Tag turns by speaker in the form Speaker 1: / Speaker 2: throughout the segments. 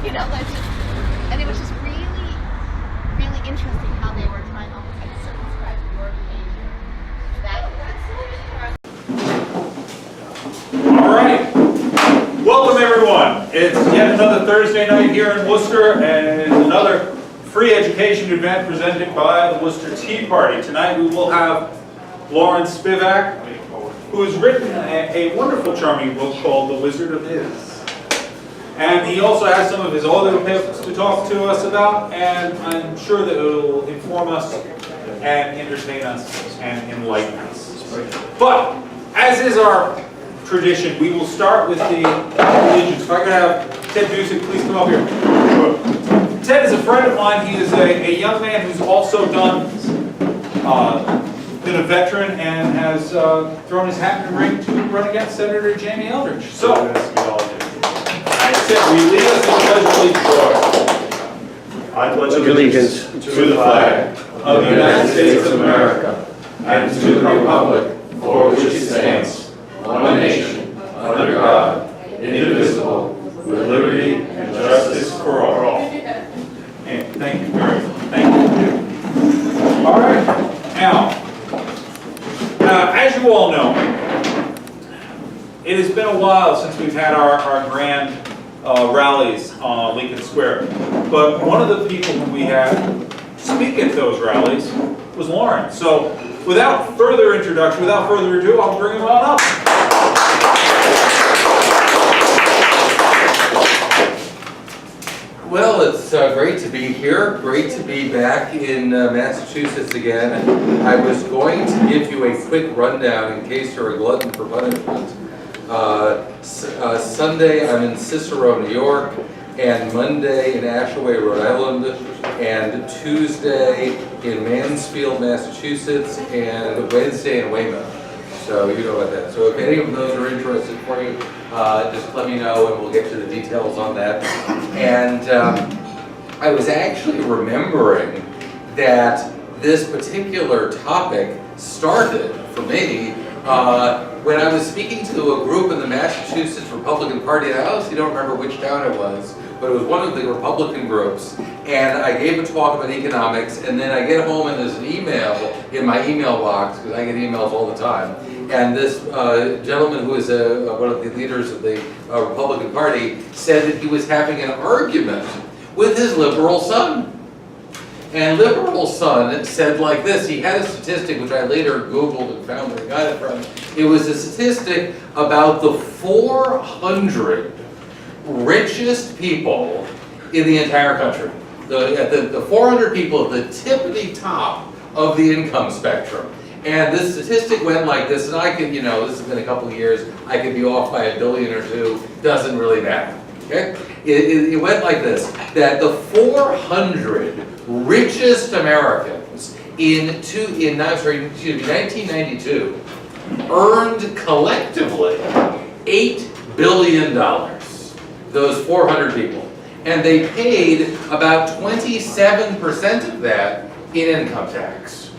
Speaker 1: You know, it's just, and it was just really, really interesting how they were trying almost like to circumscribe your behavior.
Speaker 2: All right. Welcome, everyone. It's yet another Thursday night here in Worcester, and another free education event presented by the Worcester Tea Party. Tonight we will have Loren Spivack, who has written a wonderful, charming book called The Wizard of Iz. And he also has some of his other books to talk to us about, and I'm sure that it will inform us and entertain us and enlighten us. But, as is our tradition, we will start with the allegiance. If I could have Ted Busick please come up here. Ted is a friend of mine. He is a young man who's also been a veteran and has thrown his hat in the ring to run against Senator Jamie Eldridge. So, Ted, will you lead us in the Pledge of Allegiance?
Speaker 3: I pledge allegiance to the flag of the United States of America and to the republic for which it stands, one nation, under God, indivisible, with liberty and justice for all.
Speaker 2: And thank you very much. Thank you. All right. Now, as you all know, it has been a while since we've had our grand rallies on Lincoln Square. But one of the people who we had speak at those rallies was Loren. So, without further introduction, without further ado, I'll bring him on up.
Speaker 4: Well, it's great to be here. Great to be back in Massachusetts again. I was going to give you a quick rundown in case you're a glutton for punishment. Sunday I'm in Cicero, New York, and Monday in Ashaway, Rhode Island, and Tuesday in Mansfield, Massachusetts, and Wednesday in Weymouth. So you know about that. So if any of those are interested for you, just let me know and we'll get to the details on that. And I was actually remembering that this particular topic started for me when I was speaking to a group in the Massachusetts Republican Party, and I honestly don't remember which town it was, but it was one of the Republican groups, and I gave a talk about economics, and then I get home and there's an email in my email box, because I get emails all the time, and this gentleman who is one of the leaders of the Republican Party said that he was having an argument with his liberal son. And liberal son said like this, he had a statistic which I later Googled and found where I got it from. It was a statistic about the 400 richest people in the entire country. The 400 people at the tippity top of the income spectrum. And this statistic went like this, and I could, this has been a couple of years, I could be off by $1 billion or $2 billion, doesn't really matter. Okay? It went like this, that the 400 richest Americans in 1992 earned collectively $8 billion, those 400 people. And they paid about 27% of that in income tax.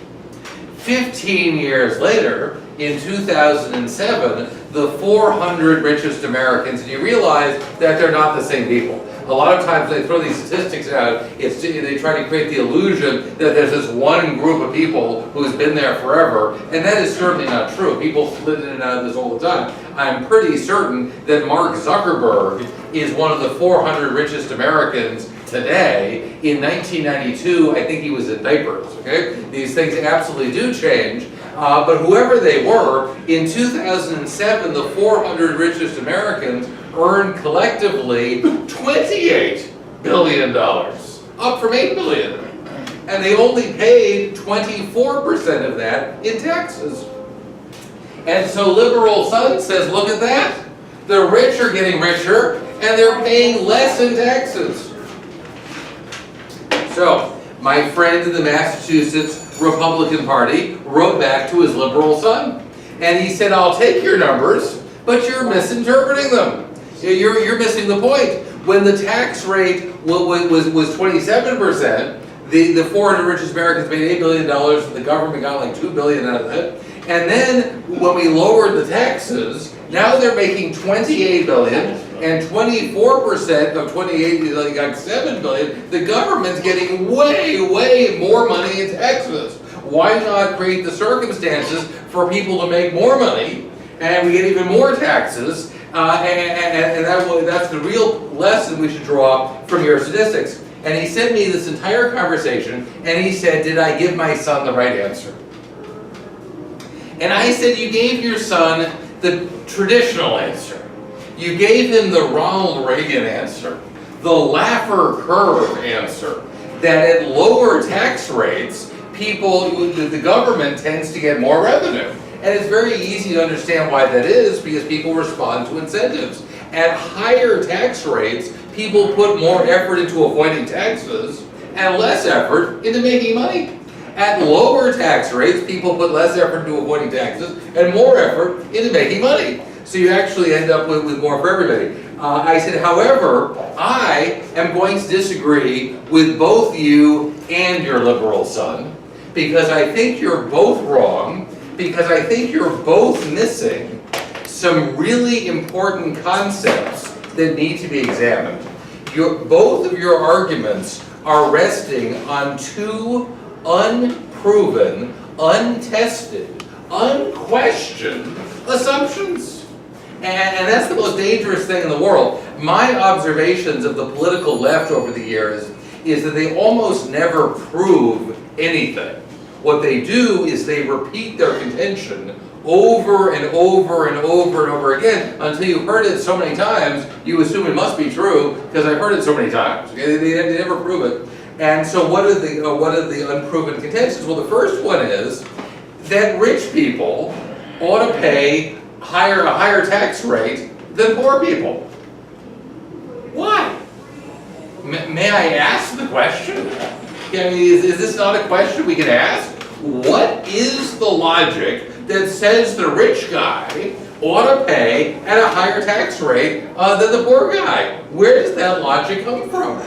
Speaker 4: 15 years later, in 2007, the 400 richest Americans, and you realize that they're not the same people. A lot of times they throw these statistics out, they try to create the illusion that there's this one group of people who's been there forever, and that is certainly not true. People slid in and out of this all the time. I'm pretty certain that Mark Zuckerberg is one of the 400 richest Americans today. In 1992, I think he was in diapers, okay? These things absolutely do change. But whoever they were, in 2007, the 400 richest Americans earned collectively $28 billion, up from $8 billion. And they only paid 24% of that in taxes. And so liberal son says, look at that. The rich are getting richer, and they're paying less in taxes. So, my friend in the Massachusetts Republican Party wrote back to his liberal son. And he said, I'll take your numbers, but you're misinterpreting them. You're missing the point. When the tax rate was 27%, the 400 richest Americans made $8 billion, and the government got like $2 billion out of that. And then when we lowered the taxes, now they're making 28 billion, and 24% of 28 is like 7 billion. The government's getting way, way more money in taxes. Why not create the circumstances for people to make more money, and we get even more taxes, and that's the real lesson we should draw from your statistics. And he sent me this entire conversation, and he said, did I give my son the right answer? And I said, you gave your son the traditional answer. You gave him the Ronald Reagan answer, the Laffer curve answer, that at lower tax rates, the government tends to get more revenue. And it's very easy to understand why that is, because people respond to incentives. At higher tax rates, people put more effort into avoiding taxes and less effort into making money. At lower tax rates, people put less effort into avoiding taxes and more effort into making money. So you actually end up with more for everybody. I said, however, I am going to disagree with both you and your liberal son, because I think you're both wrong, because I think you're both missing some really important concepts that need to be examined. Both of your arguments are resting on two unproven, untested, unquestioned assumptions. And that's the most dangerous thing in the world. My observations of the political left over the years is that they almost never prove anything. What they do is they repeat their contention over and over and over and over again until you've heard it so many times, you assume it must be true because I've heard it so many times. Okay? They never prove it. And so what are the unproven contentions? Well, the first one is that rich people ought to pay a higher tax rate than poor people. Why? May I ask the question? I mean, is this not a question we can ask? What is the logic that says the rich guy ought to pay at a higher tax rate than the poor guy? Where does that logic come from?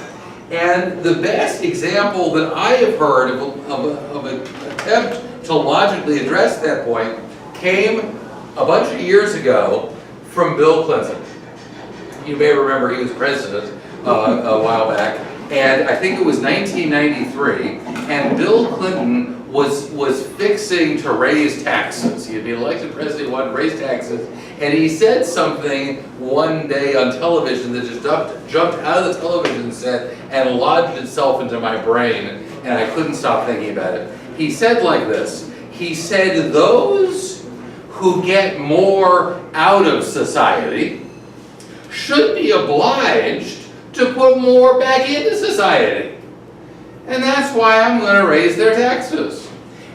Speaker 4: And the best example that I have heard of an attempt to logically address that point came a bunch of years ago from Bill Clinton. You may remember he was president a while back, and I think it was 1993, and Bill Clinton was fixing to raise taxes. He had been elected president, he wanted to raise taxes, and he said something one day on television that just jumped out of the television set and lodged itself into my brain, and I couldn't stop thinking about it. He said like this, he said, those who get more out of society should be obliged to put more back into society. And that's why I'm going to raise their taxes.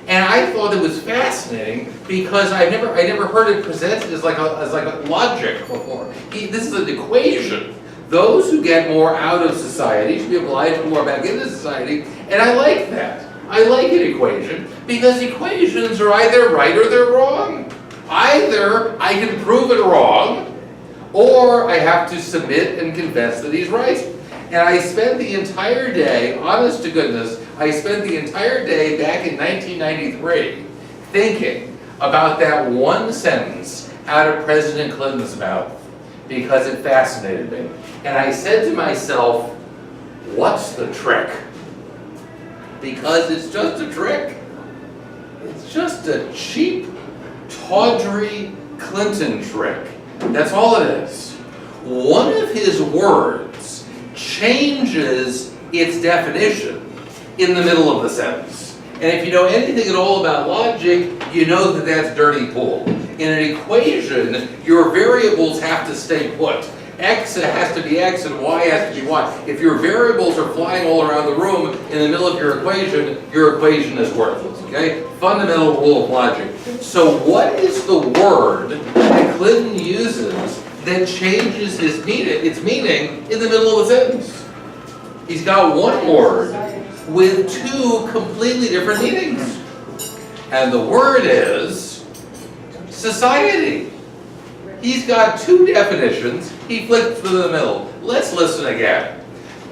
Speaker 4: And I thought it was fascinating because I never heard it presented as like a logic before. This is an equation. Those who get more out of society should be obliged to put more back into society. And I like that. I like an equation because equations are either right or they're wrong. Either I can prove it wrong, or I have to submit and confess that he's right. And I spent the entire day, honest to goodness, I spent the entire day back in 1993 thinking about that one sentence out of President Clinton's mouth because it fascinated me. And I said to myself, what's the trick? Because it's just a trick. It's just a cheap, tawdry Clinton trick. That's all it is. One of his words changes its definition in the middle of the sentence. And if you know anything at all about logic, you know that that's dirty pool. In an equation, your variables have to stay put. X has to be X and Y has to be Y. If your variables are flying all around the room in the middle of your equation is worthless, okay? Fundamental rule of logic. So what is the word that Clinton uses that changes its meaning in the middle of the sentence? He's got one word with two completely different meanings. And the word is society. He's got two definitions, he flipped through the middle. Let's listen again.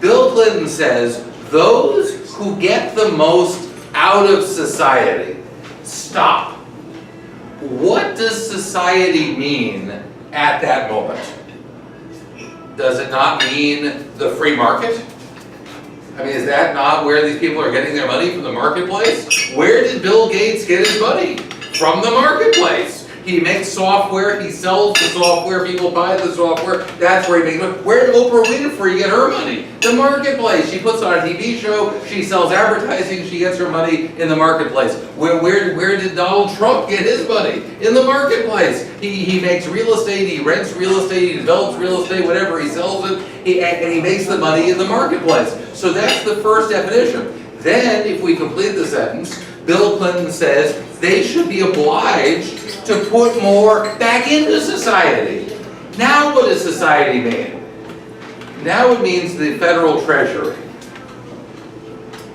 Speaker 4: Bill Clinton says, those who get the most out of society. Stop. what does society mean at that moment? Does it not mean the free market? I mean, is that not where these people are getting their money, from the marketplace? Where did Bill Gates get his money? From the marketplace. He makes software, he sells the software, people buy the software, that's where he makes money. Where did Oprah Winfrey get her money? The marketplace. She puts on a TV show, she sells advertising, she gets her money in the marketplace. Where did Donald Trump get his money? In the marketplace. He makes real estate, he rents real estate, he develops real estate, whatever, he sells it, and he makes the money in the marketplace. So that's the first definition. Then, if we complete the sentence, Bill Clinton says they should be obliged to put more back into society. Now what does society mean? Now it means the federal treasury.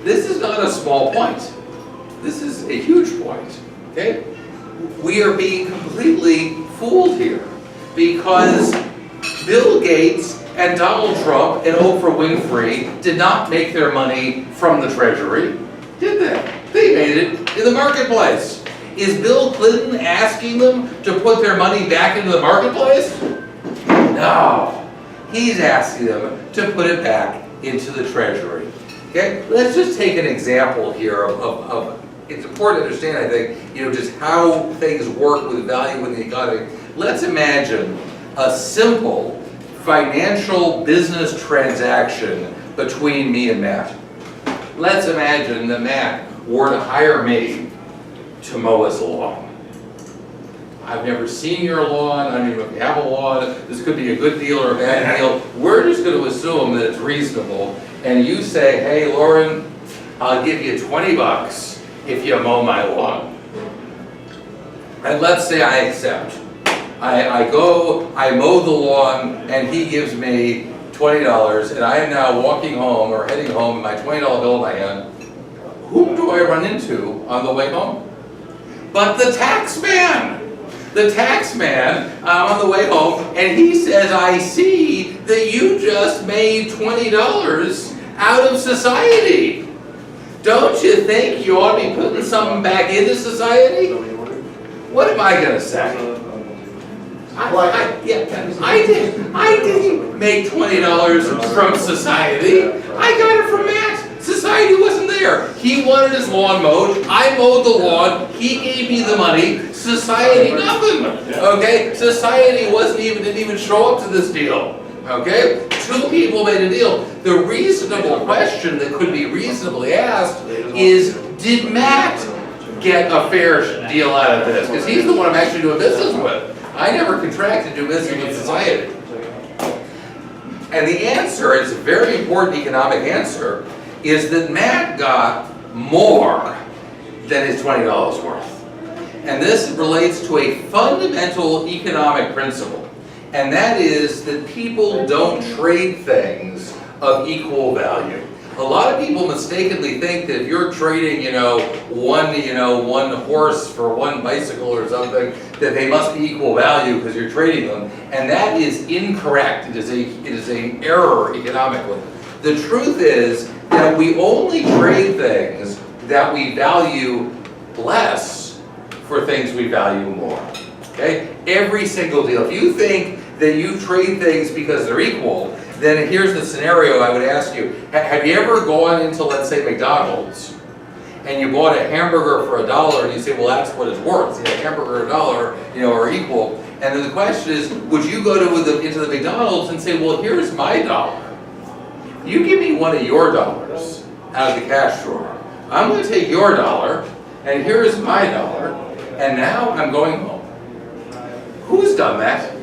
Speaker 4: This is not a small point. This is a huge point. Okay? We are being completely fooled here because Bill Gates and Donald Trump and Oprah Winfrey did not make their money from the treasury, did they? They made it in the marketplace. Is Bill Clinton asking them to put their money back into the marketplace? No. He's asking them to put it back into the treasury. Okay? Let's just take an example here of it's important to understand, I think, just how things work with value in the economy. Let's imagine a simple financial business transaction between me and Matt. Let's imagine that Matt were to hire me to mow his lawn. I've never seen your lawn, I don't even know if you have a lawn, this could be a good deal or a bad deal. We're just going to assume that it's reasonable, and you say, hey Loren, I'll give you 20 bucks if you mow my lawn. And let's say I accept. I go, I mow the lawn, and he gives me $20, and I am now walking home or heading home with my $20 bill in my hand. Whom do I run into on the way home? But the tax man! The tax man on the way home, and he says, I see that you just made $20 out of society. Don't you think you ought to be putting something back into society? What am I going to say? I didn't make $20 from society. I got it from Matt. Society wasn't there. He wanted his lawn mowed. I mowed the lawn. He gave me the money. Society, nothing. Okay? Society didn't even show up to this deal. Okay? Two people made a deal. The reasonable question that could be reasonably asked is, did Matt get a fair deal out of this? Because he's the one I'm actually doing business with. I never contracted to do business with society. And the answer, it's a very important economic answer, is that Matt got more than his $20 worth. And this relates to a fundamental economic principle. And that is that people don't trade things of equal value. A lot of people mistakenly think that if you're trading, one horse for one bicycle or something, that they must be equal value because you're trading them, and that is incorrect. It is an error economically. The truth is that we only trade things that we value less for things we value more. Okay? Every single deal. If you think that you trade things because they're equal, then here's the scenario I would ask you. Have you ever gone into, let's say, McDonald's, and you bought a hamburger for $1, and you say, well, that's what it's worth. A hamburger and $1, are equal. And then the question is, would you go into the McDonald's and say, well, here's my $1. You give me one of your dollars out of the cash drawer. I'm going to take your $1, and here's my $1, and now I'm going home. Who's done that?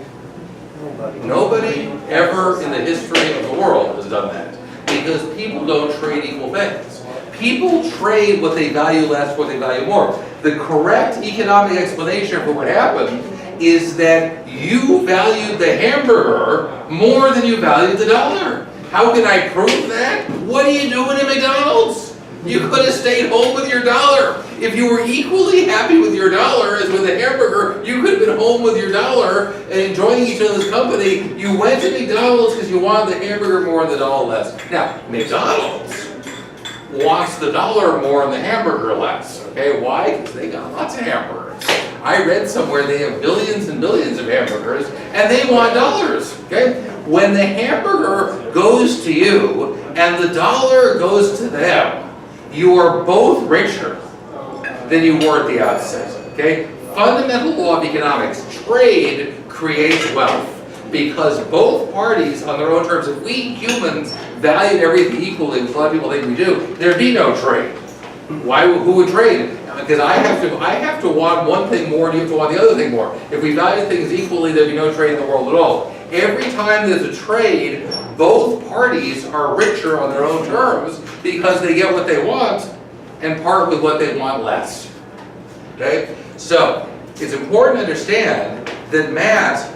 Speaker 4: Nobody ever in the history of the world has done that, because people don't trade equal things. People trade what they value less, what they value more. The correct economic explanation for what happened is that you valued the hamburger more than you valued the $1. How can I prove that? What are you doing at McDonald's? You could have stayed home with your $1. If you were equally happy with your $1 as with a hamburger, you could have been home with your $1 and enjoying each other's company. You went to McDonald's because you wanted the hamburger more and the $1 less. Now, McDonald's wants the $1 more and the hamburger less. Okay, why? Because they got lots of hamburgers. I read somewhere they have billions and billions of hamburgers, and they want dollars, okay? When the hamburger goes to you, and the dollar goes to them, you are both richer than you were at the outset, okay? Fundamental law of economics, trade creates wealth. Because both parties, on their own terms, if we humans valued everything equally, which a lot of people think we do, there'd be no trade. Why? Who would trade? Because I have to want one thing more, and you have to want the other thing more. If we value things equally, there'd be no trade in the world at all. Every time there's a trade, both parties are richer on their own terms because they get what they want and part with what they want less. Okay? So it's important to understand that Matt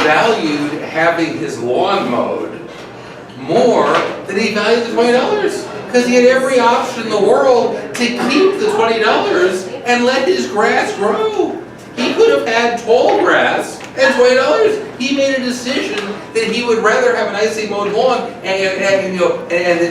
Speaker 4: valued having his lawn mowed more than he valued the $20 because he had every option in the world to keep the $20 and let his grass grow. He could have had tall grass and $20. He made a decision that he would rather have a nicely mowed lawn, and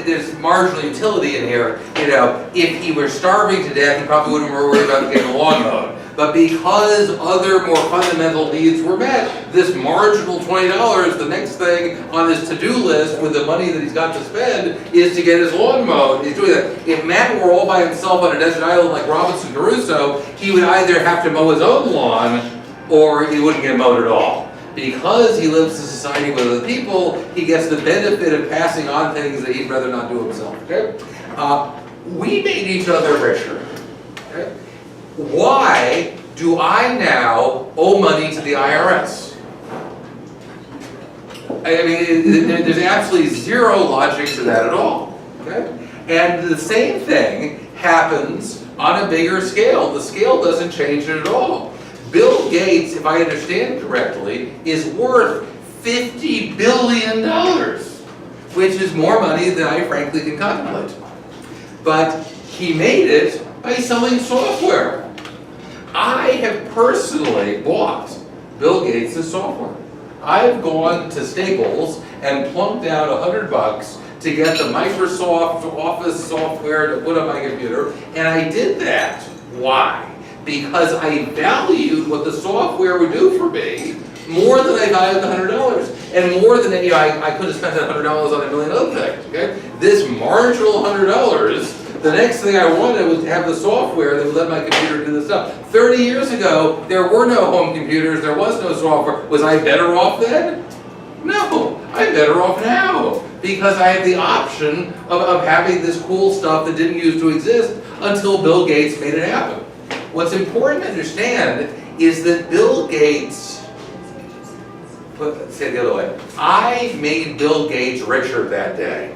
Speaker 4: there's marginal utility in here. You know, if he were starving to death, he probably wouldn't worry about getting a lawn mowed. But because other more fundamental needs were met, this marginal $20, the next thing on his to-do list with the money that he's got to spend is to get his lawn mowed. He's doing that. If Matt were all by himself on a desert island like Robinson Crusoe, he would either have to mow his own lawn or he wouldn't get mowed at all. Because he lives in society with other people, he gets the benefit of passing on things that he'd rather not do himself. Okay? We made each other richer. Okay? Why do I now owe money to the IRS? I mean, there's absolutely zero logic to that at all. Okay? And the same thing happens on a bigger scale. The scale doesn't change it at all. Bill Gates, if I understand correctly, is worth $50 billion, which is more money than I frankly can contemplate. But he made it by selling software. I have personally bought Bill Gates' software. I've gone to Staples and plunked down $100 to get the Microsoft Office software to put on my computer, and I did that. Why? Because I valued what the software would do for me more than I valued the $100, and more than any, I could have spent that $100 on a million other things. Okay, this marginal $100. The next thing I wanted was to have the software that would let my computer do this stuff. 30 years ago, there were no home computers, there was no software. Was I better off then? No, I'm better off now. Because I have the option of having this cool stuff that didn't used to exist until Bill Gates made it happen. What's important to understand is that Bill Gates, say it the other way, I made Bill Gates richer that day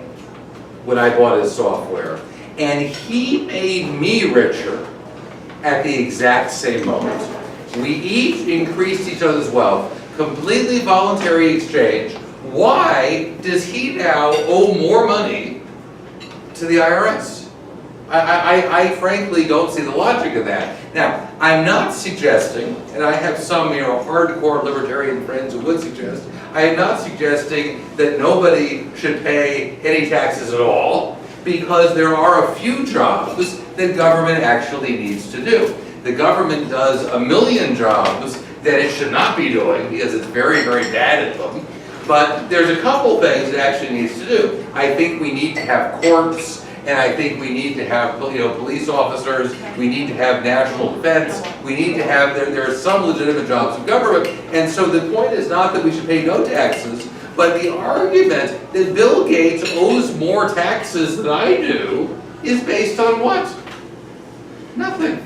Speaker 4: when I bought his software. And he made me richer at the exact same moment. We each increased each other's wealth, completely voluntary exchange. Why does he now owe more money to the IRS? I frankly don't see the logic of that. Now, I'm not suggesting, and I have some hardcore libertarian friends who would suggest, I am not suggesting that nobody should pay any taxes at all, because there are a few jobs that government actually needs to do. The government does a million jobs that it should not be doing because it's very, very bad at them. But there's a couple things it actually needs to do. I think we need to have courts, and I think we need to have police officers, we need to have national defense, we need to have, there are some legitimate jobs in government, and so the point is not that we should pay no taxes, but the argument that Bill Gates owes more taxes than I do is based on what? Nothing.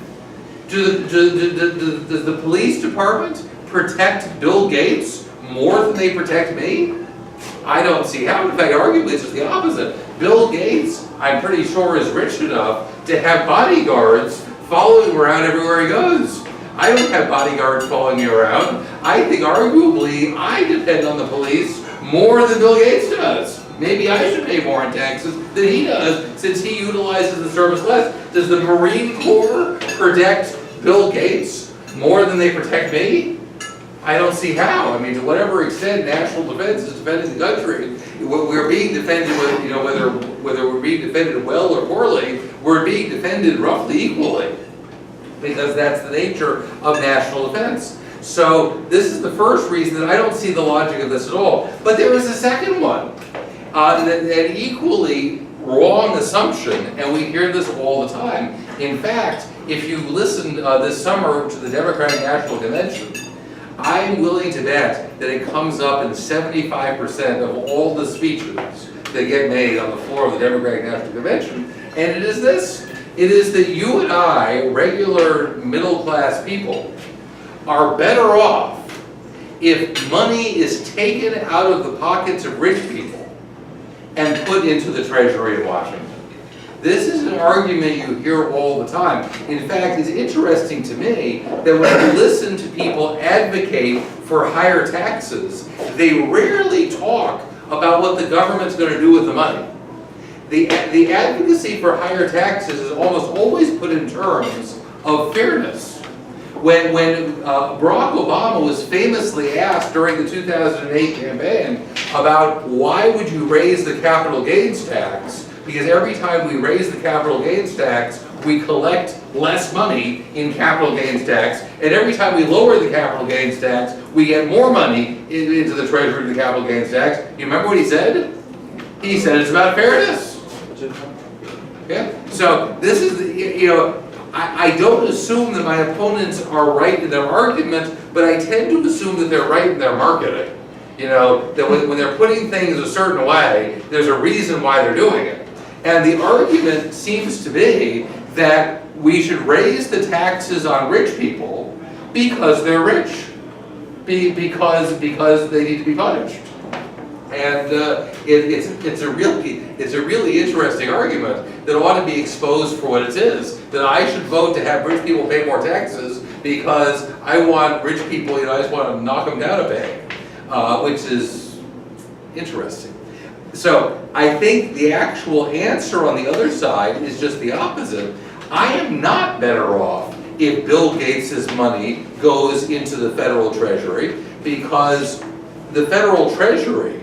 Speaker 4: Does the police department protect Bill Gates more than they protect me? I don't see how. In fact, arguably it's just the opposite. Bill Gates, I'm pretty sure, is rich enough to have bodyguards following him around everywhere he goes. I don't have bodyguards following me around. I think arguably I depend on the police more than Bill Gates does. Maybe I should pay more in taxes than he does, since he utilizes the service less. Does the Marine Corps protect Bill Gates more than they protect me? I don't see how. I mean, to whatever extent national defense is defending the country, we're being defended with, whether we're being defended well or poorly, we're being defended roughly equally. because that's the nature of national defense. So this is the first reason that I don't see the logic of this at all. But there is a second one, an equally wrong assumption, and we hear this all the time. In fact, if you listened this summer to the Democratic National Convention, I'm willing to bet that it comes up in 75% of all the speeches that get made on the floor of the Democratic National Convention, and it is this. It is that you and I, regular middle-class people, are better off if money is taken out of the pockets of rich people and put into the Treasury in Washington. This is an argument you hear all the time. In fact, it's interesting to me that when you listen to people advocate for higher taxes, they rarely talk about what the government's going to do with the money. The advocacy for higher taxes is almost always put in terms of fairness. When Barack Obama was famously asked during the 2008 campaign about why would you raise the capital gains tax, because every time we raise the capital gains tax, we collect less money in capital gains tax, and every time we lower the capital gains tax, we get more money into the treasury of the capital gains tax. You remember what he said? He said it's about fairness. Yeah. So this is, you know, I don't assume that my opponents are right in their argument, but I tend to assume that they're right in their marketing. You know, that when they're putting things a certain way, there's a reason why they're doing it. And the argument seems to be that we should raise the taxes on rich people because they're rich, because they need to be punished. And it's a really interesting argument that ought to be exposed for what it is. That I should vote to have rich people pay more taxes because I want rich people, you know, I just want to knock them down a peg, which is interesting. So I think the actual answer on the other side is just the opposite. I am not better off if Bill Gates' money goes into the federal treasury, because the federal treasury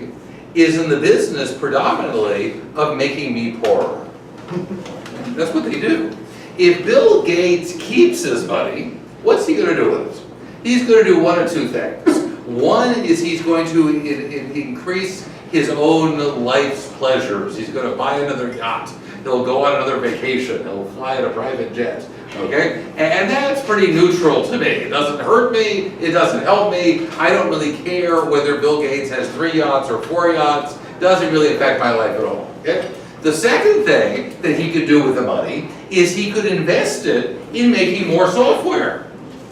Speaker 4: is in the business predominantly of making me poorer. That's what they do. If Bill Gates keeps his money, what's he going to do with it? He's going to do one or two things. One is he's going to increase his own life's pleasures. He's going to buy another yacht. He'll go on another vacation. He'll fly in a private jet. Okay? And that's pretty neutral to me. It doesn't hurt me. It doesn't help me. I don't really care whether Bill Gates has 3 yachts or 4 yachts. It doesn't really affect my life at all. Okay? The second thing that he could do with the money is he could invest it in making more software.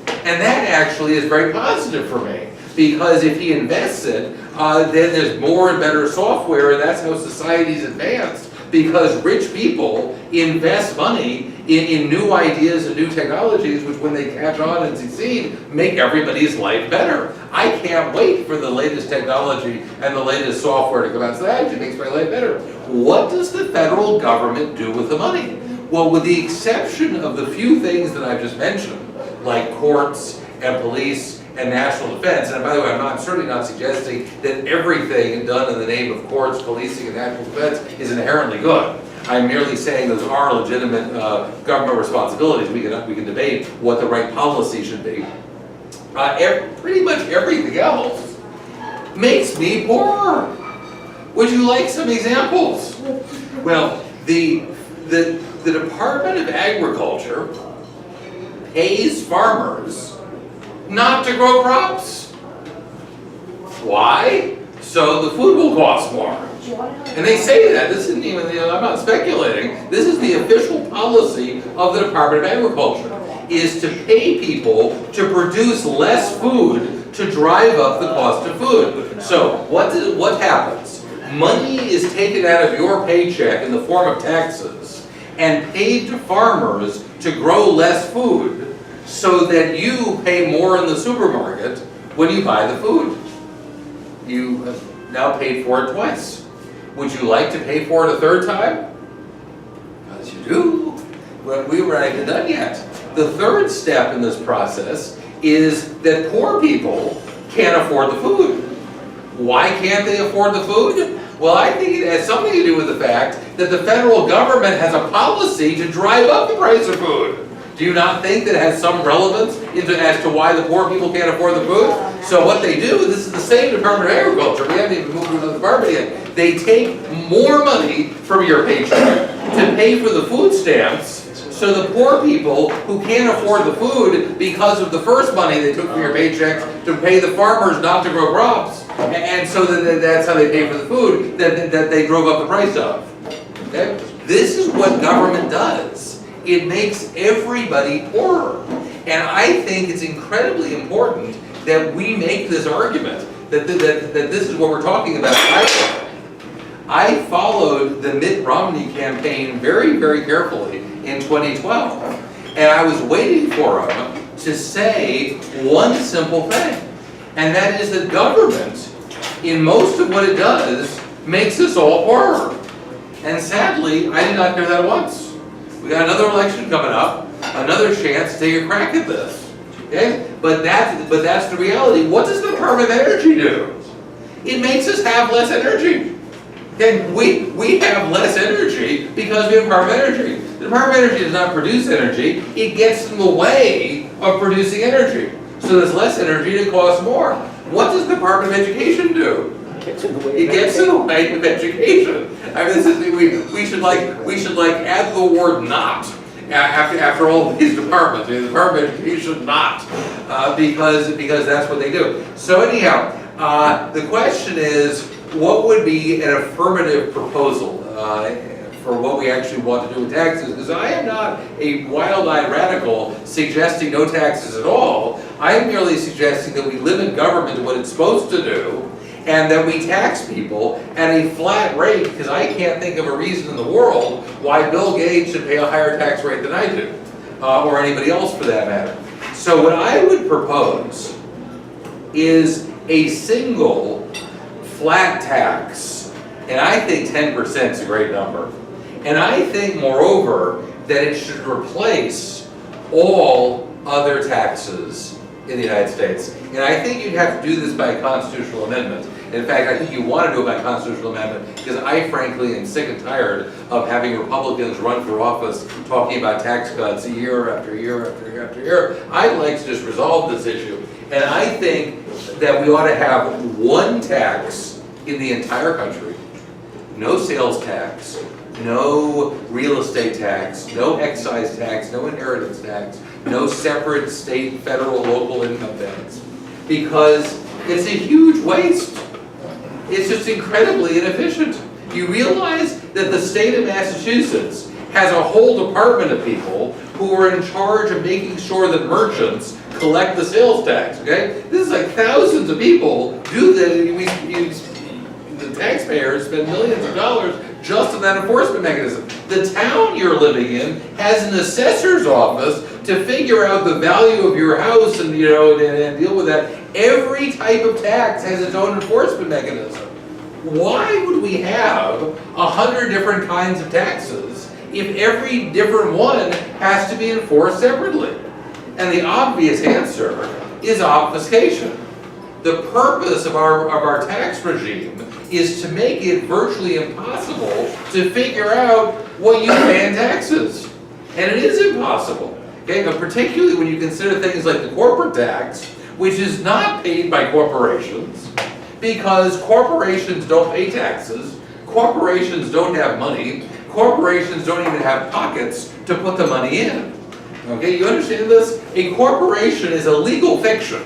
Speaker 4: And that actually is very positive for me, because if he invests it, then there's more and better software, and that's how society's advanced, because rich people invest money in new ideas and new technologies, which when they catch on and succeed, make everybody's life better. I can't wait for the latest technology and the latest software to come out, so that actually makes my life better. What does the federal government do with the money? Well, with the exception of the few things that I've just mentioned, like courts and police and national defense, and by the way, I'm certainly not suggesting that everything done in the name of courts, policing, and national defense is inherently good. I'm merely saying those are legitimate government responsibilities. We can debate what the right policy should be. Pretty much everything else makes me poorer. Would you like some examples? Well, the Department of Agriculture pays farmers not to grow crops. Why? So the food will cost more. And they say that. This isn't even, I'm not speculating. This is the official policy of the Department of Agriculture, is to pay people to produce less food to drive up the cost of food. So what happens? Money is taken out of your paycheck in the form of taxes and paid to farmers to grow less food, so that you pay more in the supermarket when you buy the food. You have now paid for it twice. Would you like to pay for it a third time? Because you do. Well, we weren't even done yet. The third step in this process is that poor people can't afford the food. Why can't they afford the food? Well, I think it has something to do with the fact that the federal government has a policy to drive up the price of food. Do you not think that it has some relevance as to why the poor people can't afford the food? So what they do, this is the same Department of Agriculture, we haven't even moved to another department yet. They take more money from your paycheck to pay for the food stamps, so the poor people who can't afford the food because of the first money they took from your paychecks to pay the farmers not to grow crops, and so that's how they pay for the food that they drove up the price of. Okay? This is what government does. It makes everybody poorer. And I think it's incredibly important that we make this argument, that this is what we're talking about. I followed the Mitt Romney campaign very, very carefully in 2012. And I was waiting for him to say one simple thing. And that is that government, in most of what it does, makes us all poorer. And sadly, I did not hear that once. We got another election coming up, another chance to take a crack at this. Okay? But that's the reality. What does the Department of Energy do? It makes us have less energy. Okay? We have less energy because we have Department of Energy. The Department of Energy does not produce energy, it gets in the way of producing energy. So there's less energy and it costs more. What does the Department of Education do? It gets in the way of education. I mean, this is, we should add the word "not" after all of these departments. The Department of Education not, because that's what they do. So anyhow, the question is, what would be an affirmative proposal for what we actually want to do with taxes? Because I am not a wild-eyed radical suggesting no taxes at all. I am merely suggesting that we limit government to what it's supposed to do, and that we tax people at a flat rate, because I can't think of a reason in the world why Bill Gates should pay a higher tax rate than I do, or anybody else for that matter. So what I would propose is a single flat tax, and I think 10% is a great number. And I think, moreover, that it should replace all other taxes in the United States. And I think you'd have to do this by a constitutional amendment. In fact, I think you want to do it by constitutional amendment because I frankly am sick and tired of having Republicans run for office talking about tax cuts year after year after year after year. I'd like to just resolve this issue. And I think that we ought to have one tax in the entire country. No sales tax, no real estate tax, no excise tax, no inheritance tax, no separate state, federal, local income tax. Because it's a huge waste. It's just incredibly inefficient. You realize that the state of Massachusetts has a whole department of people who are in charge of making sure that merchants collect the sales tax, okay? This is like thousands of people do that. The taxpayers spend millions of dollars just on that enforcement mechanism. The town you're living in has an assessor's office to figure out the value of your house and and deal with that. Every type of tax has its own enforcement mechanism. Why would we have 100 different kinds of taxes if every different one has to be enforced separately? And the obvious answer is obfuscation. The purpose of our tax regime is to make it virtually impossible to figure out what you pay in taxes. And it is impossible. Okay? But particularly when you consider things like the corporate tax, which is not paid by corporations, because corporations don't pay taxes, corporations don't have money, corporations don't even have pockets to put the money in. Okay, you understand this? A corporation is a legal fiction.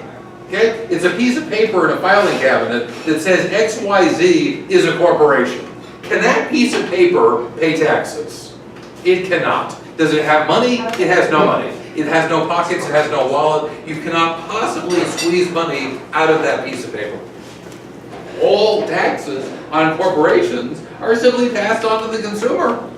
Speaker 4: Okay? It's a piece of paper in a filing cabinet that says XYZ is a corporation. Can that piece of paper pay taxes? It cannot. Does it have money? It has no money. It has no pockets, it has no wallet. You cannot possibly squeeze money out of that piece of paper. All taxes on corporations are simply passed on to the consumer.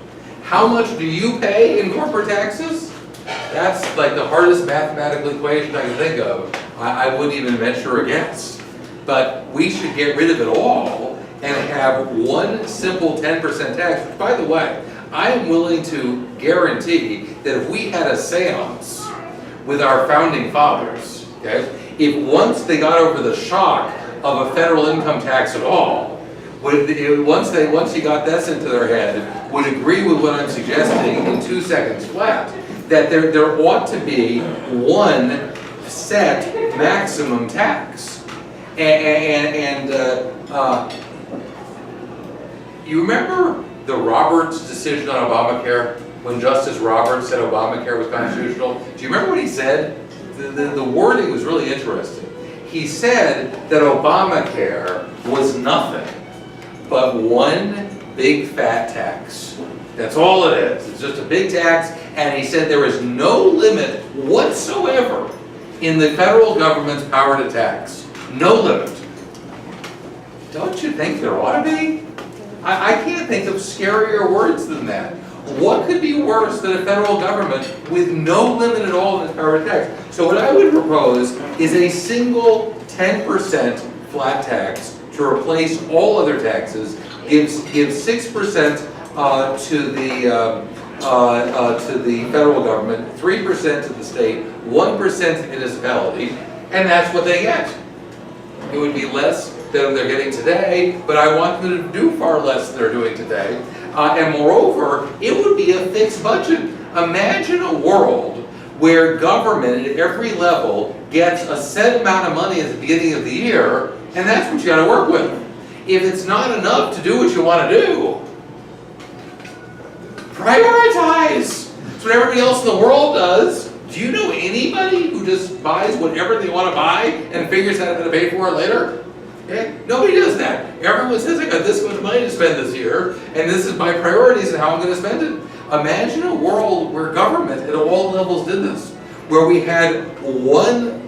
Speaker 4: How much do you pay in corporate taxes? That's like the hardest mathematical equation I can think of. I wouldn't even venture a guess. But we should get rid of it all and have one simple 10% tax. Which, by the way, I am willing to guarantee that if we had a seance with our founding fathers, okay, if once they got over the shock of a federal income tax at all, once you got this into their head, would agree with what I'm suggesting in 2 seconds flat, that there ought to be one set maximum tax. You remember the Roberts decision on Obamacare, when Justice Roberts said Obamacare was constitutional? Do you remember what he said? The wording was really interesting. He said that Obamacare was nothing but one big fat tax. That's all it is. It's just a big tax, and he said there is no limit whatsoever in the federal government's power to tax. No limit. Don't you think there ought to be? I can't think of scarier words than that. What could be worse than a federal government with no limit at all in its power to tax? So what I would propose is a single 10% flat tax to replace all other taxes, gives 6% to the federal government, 3% to the state, 1% to the municipality, and that's what they get. It would be less than they're getting today, but I want them to do far less than they're doing today. And moreover, it would be a fixed budget. Imagine a world where government at every level gets a set amount of money at the beginning of the year, and that's what you got to work with. If it's not enough to do what you want to do, prioritize. That's what everybody else in the world does. Do you know anybody who just buys whatever they want to buy and figures out how to pay for it later? Okay? Nobody does that. Everyone says, I got this much money to spend this year, and this is my priorities and how I'm going to spend it. Imagine a world where government at all levels did this, where we had one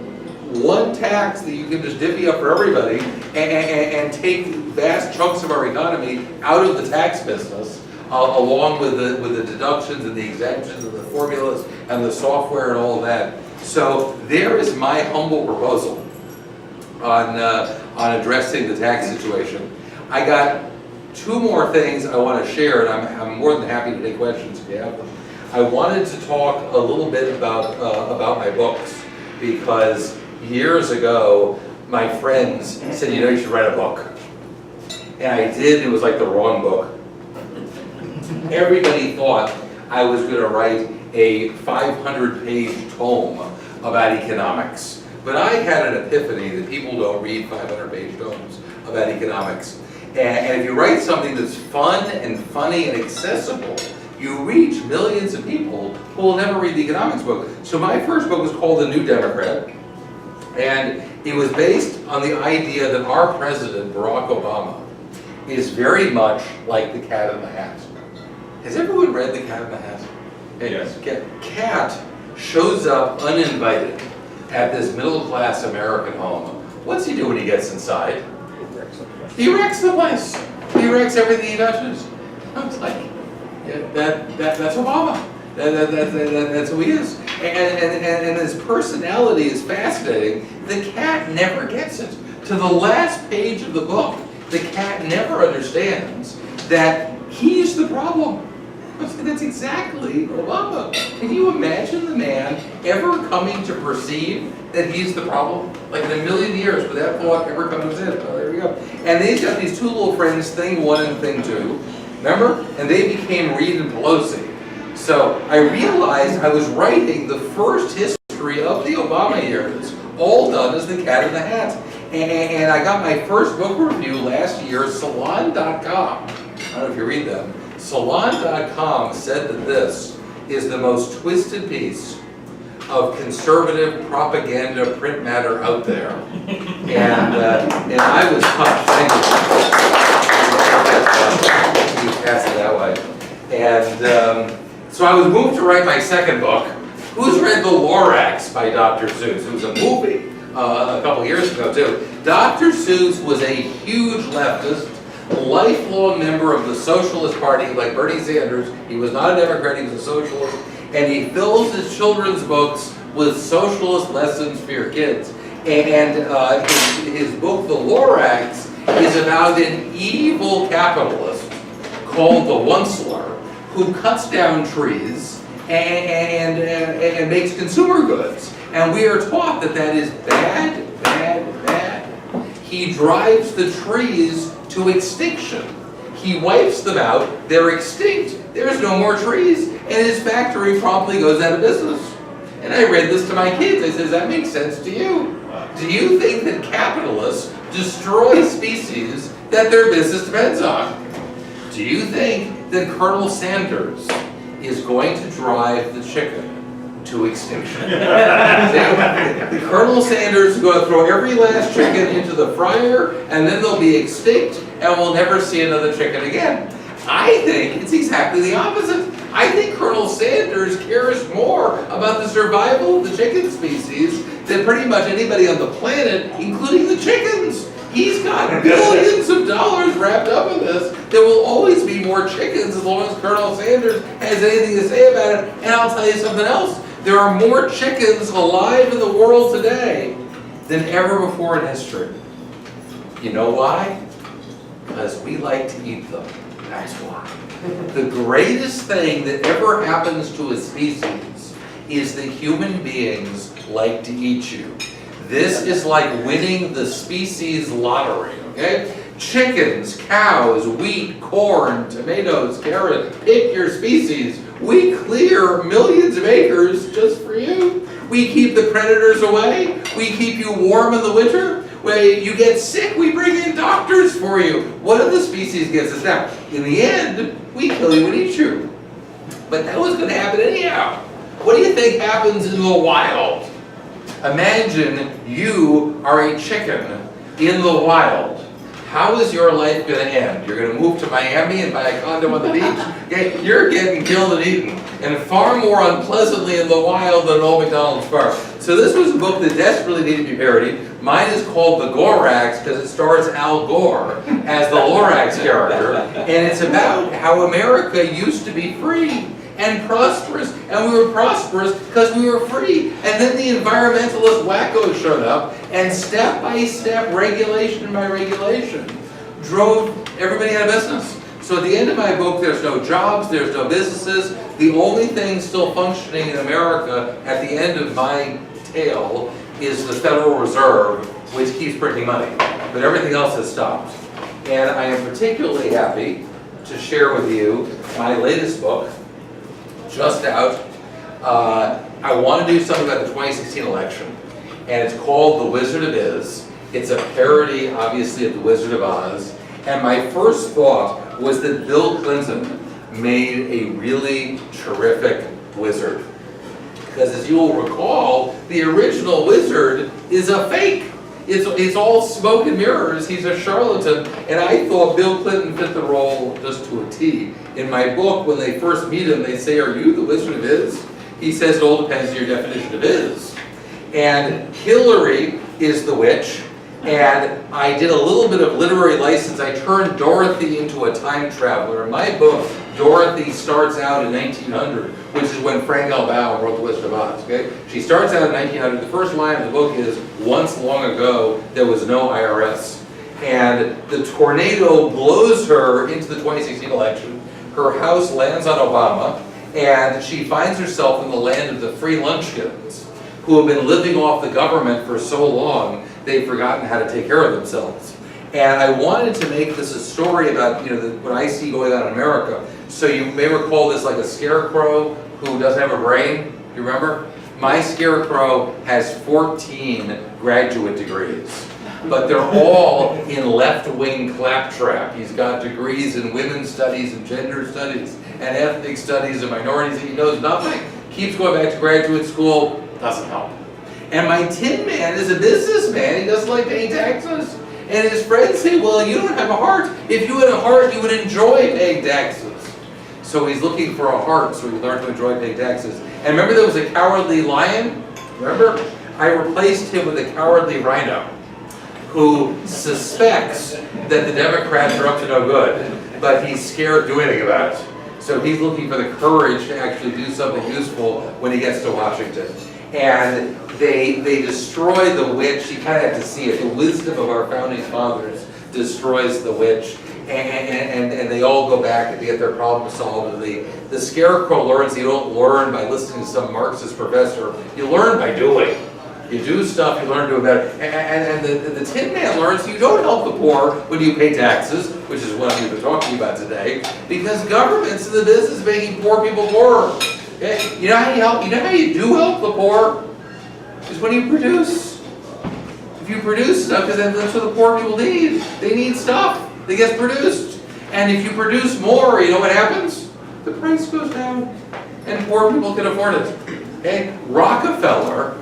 Speaker 4: tax that you can just divvy up for everybody and take vast chunks of our economy out of the tax business, along with the deductions and the exemptions and the formulas and the software and all of that. So there is my humble proposal on addressing the tax situation. I got two more things I want to share, and I'm more than happy to take questions if you have them. I wanted to talk a little bit about my books, because years ago my friends said, you know, you should write a book. And I did. It was like the wrong book. Everybody thought I was going to write a 500-page tome about economics. But I had an epiphany that people don't read 500-page tomes about economics. And if you write something that's fun and funny and accessible, you reach millions of people who will never read the economics book. So my first book was called The New Democrat, and it was based on the idea that our president, Barack Obama, is very much like the Cat in the Hat. Has everyone read The Cat in the Hat?
Speaker 2: Yes.
Speaker 4: Cat shows up uninvited at this middle-class American home. What's he do when he gets inside? He wrecks the place. He wrecks everything he touches. I was like, yeah, that's Obama. That's who he is. And his personality is fascinating. The cat never gets it. To the last page of the book, the cat never understands that he's the problem. That's exactly Obama. Can you imagine the man ever coming to perceive that he's the problem? Like in a million years, would that thought ever come to his head? Oh, there we go. And they've got these two little friends, Thing 1 and Thing 2. Remember? And they became Reed and Pelosi. So I realized I was writing the first history of the Obama years, all done as the Cat in the Hat. And I got my first book review last year, Salon.com. I don't know if you read them. Salon.com said that this is the most twisted piece of conservative propaganda print matter out there. And I was touched. Thank you. You pass it that way. And so I was moved to write my second book. Who's read The Lorax by Dr. Seuss? It was a movie a couple years ago, too. Dr. Seuss was a huge leftist, lifelong member of the Socialist Party, like Bernie Sanders. He was not a Democrat, he was a socialist. And he fills his children's books with socialist lessons for your kids. And his book, The Lorax, is about an evil capitalist called the Onceler, who cuts down trees and makes consumer goods. And we are taught that that is bad, bad, bad. He drives the trees to extinction. He wipes them out, they're extinct, there's no more trees, and his factory promptly goes out of business. And I read this to my kids. I said, does that make sense to you? Do you think that capitalists destroy species that their business depends on? Do you think that Colonel Sanders is going to drive the chicken to extinction? Colonel Sanders is going to throw every last chicken into the fryer, and then they'll be extinct, and we'll never see another chicken again. I think it's exactly the opposite. I think Colonel Sanders cares more about the survival of the chicken species than pretty much anybody on the planet, including the chickens. He's got billions of dollars wrapped up in this. There will always be more chickens as long as Colonel Sanders has anything to say about it. And I'll tell you something else. There are more chickens alive in the world today than ever before in history. You know why? Because we like to eat them. That's why. The greatest thing that ever happens to a species is that human beings like to eat you. This is like winning the species lottery, okay? Chickens, cows, wheat, corn, tomatoes, carrots, pick your species. We clear millions of acres just for you. We keep the predators away. We keep you warm in the winter. When you get sick, we bring in doctors for you. One of the species gets us down. In the end, we kill you and eat you. But that was going to happen anyhow. What do you think happens in the wild? Imagine you are a chicken in the wild. How is your life going to end? You're going to move to Miami and buy a condo on the beach? Okay, you're getting killed and eaten, and far more unpleasantly in the wild than an old McDonald's bar. So this was a book that desperately needed to be parodied. Mine is called The Gorax because it stars Al Gore as the Lorax character, and it's about how America used to be free and prosperous, and we were prosperous because we were free. And then the environmentalist wackos showed up, and step by step, regulation by regulation, drove everybody out of business. So at the end of my book, there's no jobs, there's no businesses. The only thing still functioning in America at the end of my tale is the Federal Reserve, which keeps printing money. But everything else has stopped. And I am particularly happy to share with you my latest book, just out. I want to do something about the 2016 election, and it's called The Wizard of Iz. It's a parody, obviously, of The Wizard of Oz. And my first thought was that Bill Clinton made a really terrific wizard. Because as you will recall, the original wizard is a fake. It's all smoke and mirrors. He's a charlatan. And I thought Bill Clinton fit the role just to a T. In my book, when they first meet him, they say, "Are you the Wizard of Iz?" He says, "It all depends on your definition of Iz." And Hillary is the witch. And I did a little bit of literary license. I turned Dorothy into a time traveler. In my book, Dorothy starts out in 1900, which is when Frank L. Baum wrote The Wizard of Oz. Okay? She starts out in 1900. The first line of the book is, "Once long ago, there was no IRS." And the tornado blows her into the 2016 election. Her house lands on Obama, and she finds herself in the land of the free lunchkins, who have been living off the government for so long, they've forgotten how to take care of themselves. And I wanted to make this a story about, what I see going on in America. So you may recall this like a scarecrow who doesn't have a brain. You remember? My scarecrow has 14 graduate degrees, but they're all in left-wing claptrap. He's got degrees in women's studies and gender studies and ethnic studies and minorities. He knows nothing. Keeps going back to graduate school. Doesn't help. And my Tin Man is a businessman. He doesn't like paying taxes. And his friends say, "Well, you don't have a heart. If you had a heart, you would enjoy paying taxes." So he's looking for a heart, so he learned to enjoy paying taxes. And remember there was a cowardly lion? Remember? I replaced him with a cowardly rhino who suspects that the Democrats are up to no good, but he's scared to do anything about it. So he's looking for the courage to actually do something useful when he gets to Washington. And they destroy the witch. You kind of have to see it. The wisdom of our founding fathers destroys the witch. And they all go back to get their problem solved. The scarecrow learns. You don't learn by listening to some Marxist professor. You learn by doing. You do stuff, you learn to do it better. And the Tin Man learns you don't help the poor when you pay taxes, which is what we've been talking about today, because government's in the business of making poor people poorer. Okay? You know how you help? You know how you do help the poor? Is when you produce. If you produce stuff, because that's what the poor people need. They need stuff that gets produced. And if you produce more, you know what happens? The price goes down, and poor people can afford it. Okay? Rockefeller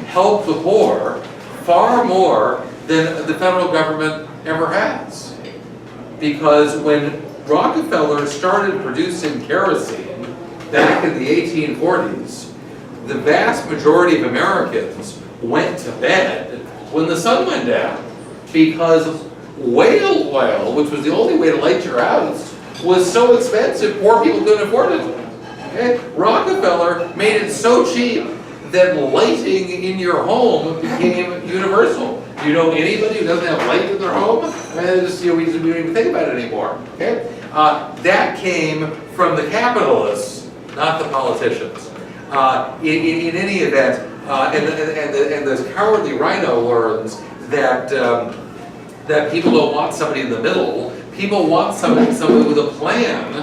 Speaker 4: helped the poor far more than the federal government ever has. Because when Rockefeller started producing kerosene back in the 1840s, the vast majority of Americans went to bed when the sun went down. Because whale oil, which was the only way to light your house, was so expensive, poor people couldn't afford it. Okay? Rockefeller made it so cheap that lighting in your home became universal. Do you know anybody who doesn't have light in their home? I mean, we don't even think about it anymore. Okay? That came from the capitalists, not the politicians. In any event, and the cowardly rhino learns that that people don't want somebody in the middle. People want somebody with a plan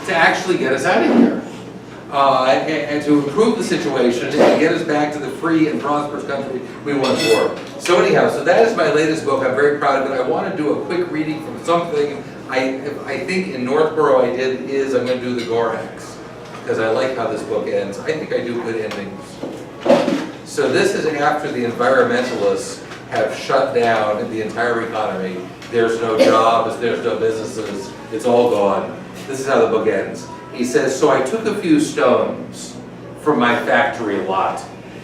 Speaker 4: to actually get us out of here. And to improve the situation and get us back to the free and prosperous country we once were. So anyhow, so that is my latest book. I'm very proud of it. I want to do a quick reading from something I think in Northborough I'm going to do the Gorax, because I like how this book ends. I think I do good endings. So this is after the environmentalists have shut down the entire economy. There's no jobs, there's no businesses, it's all gone. This is how the book ends. He says, so I took a few stones from my factory lot,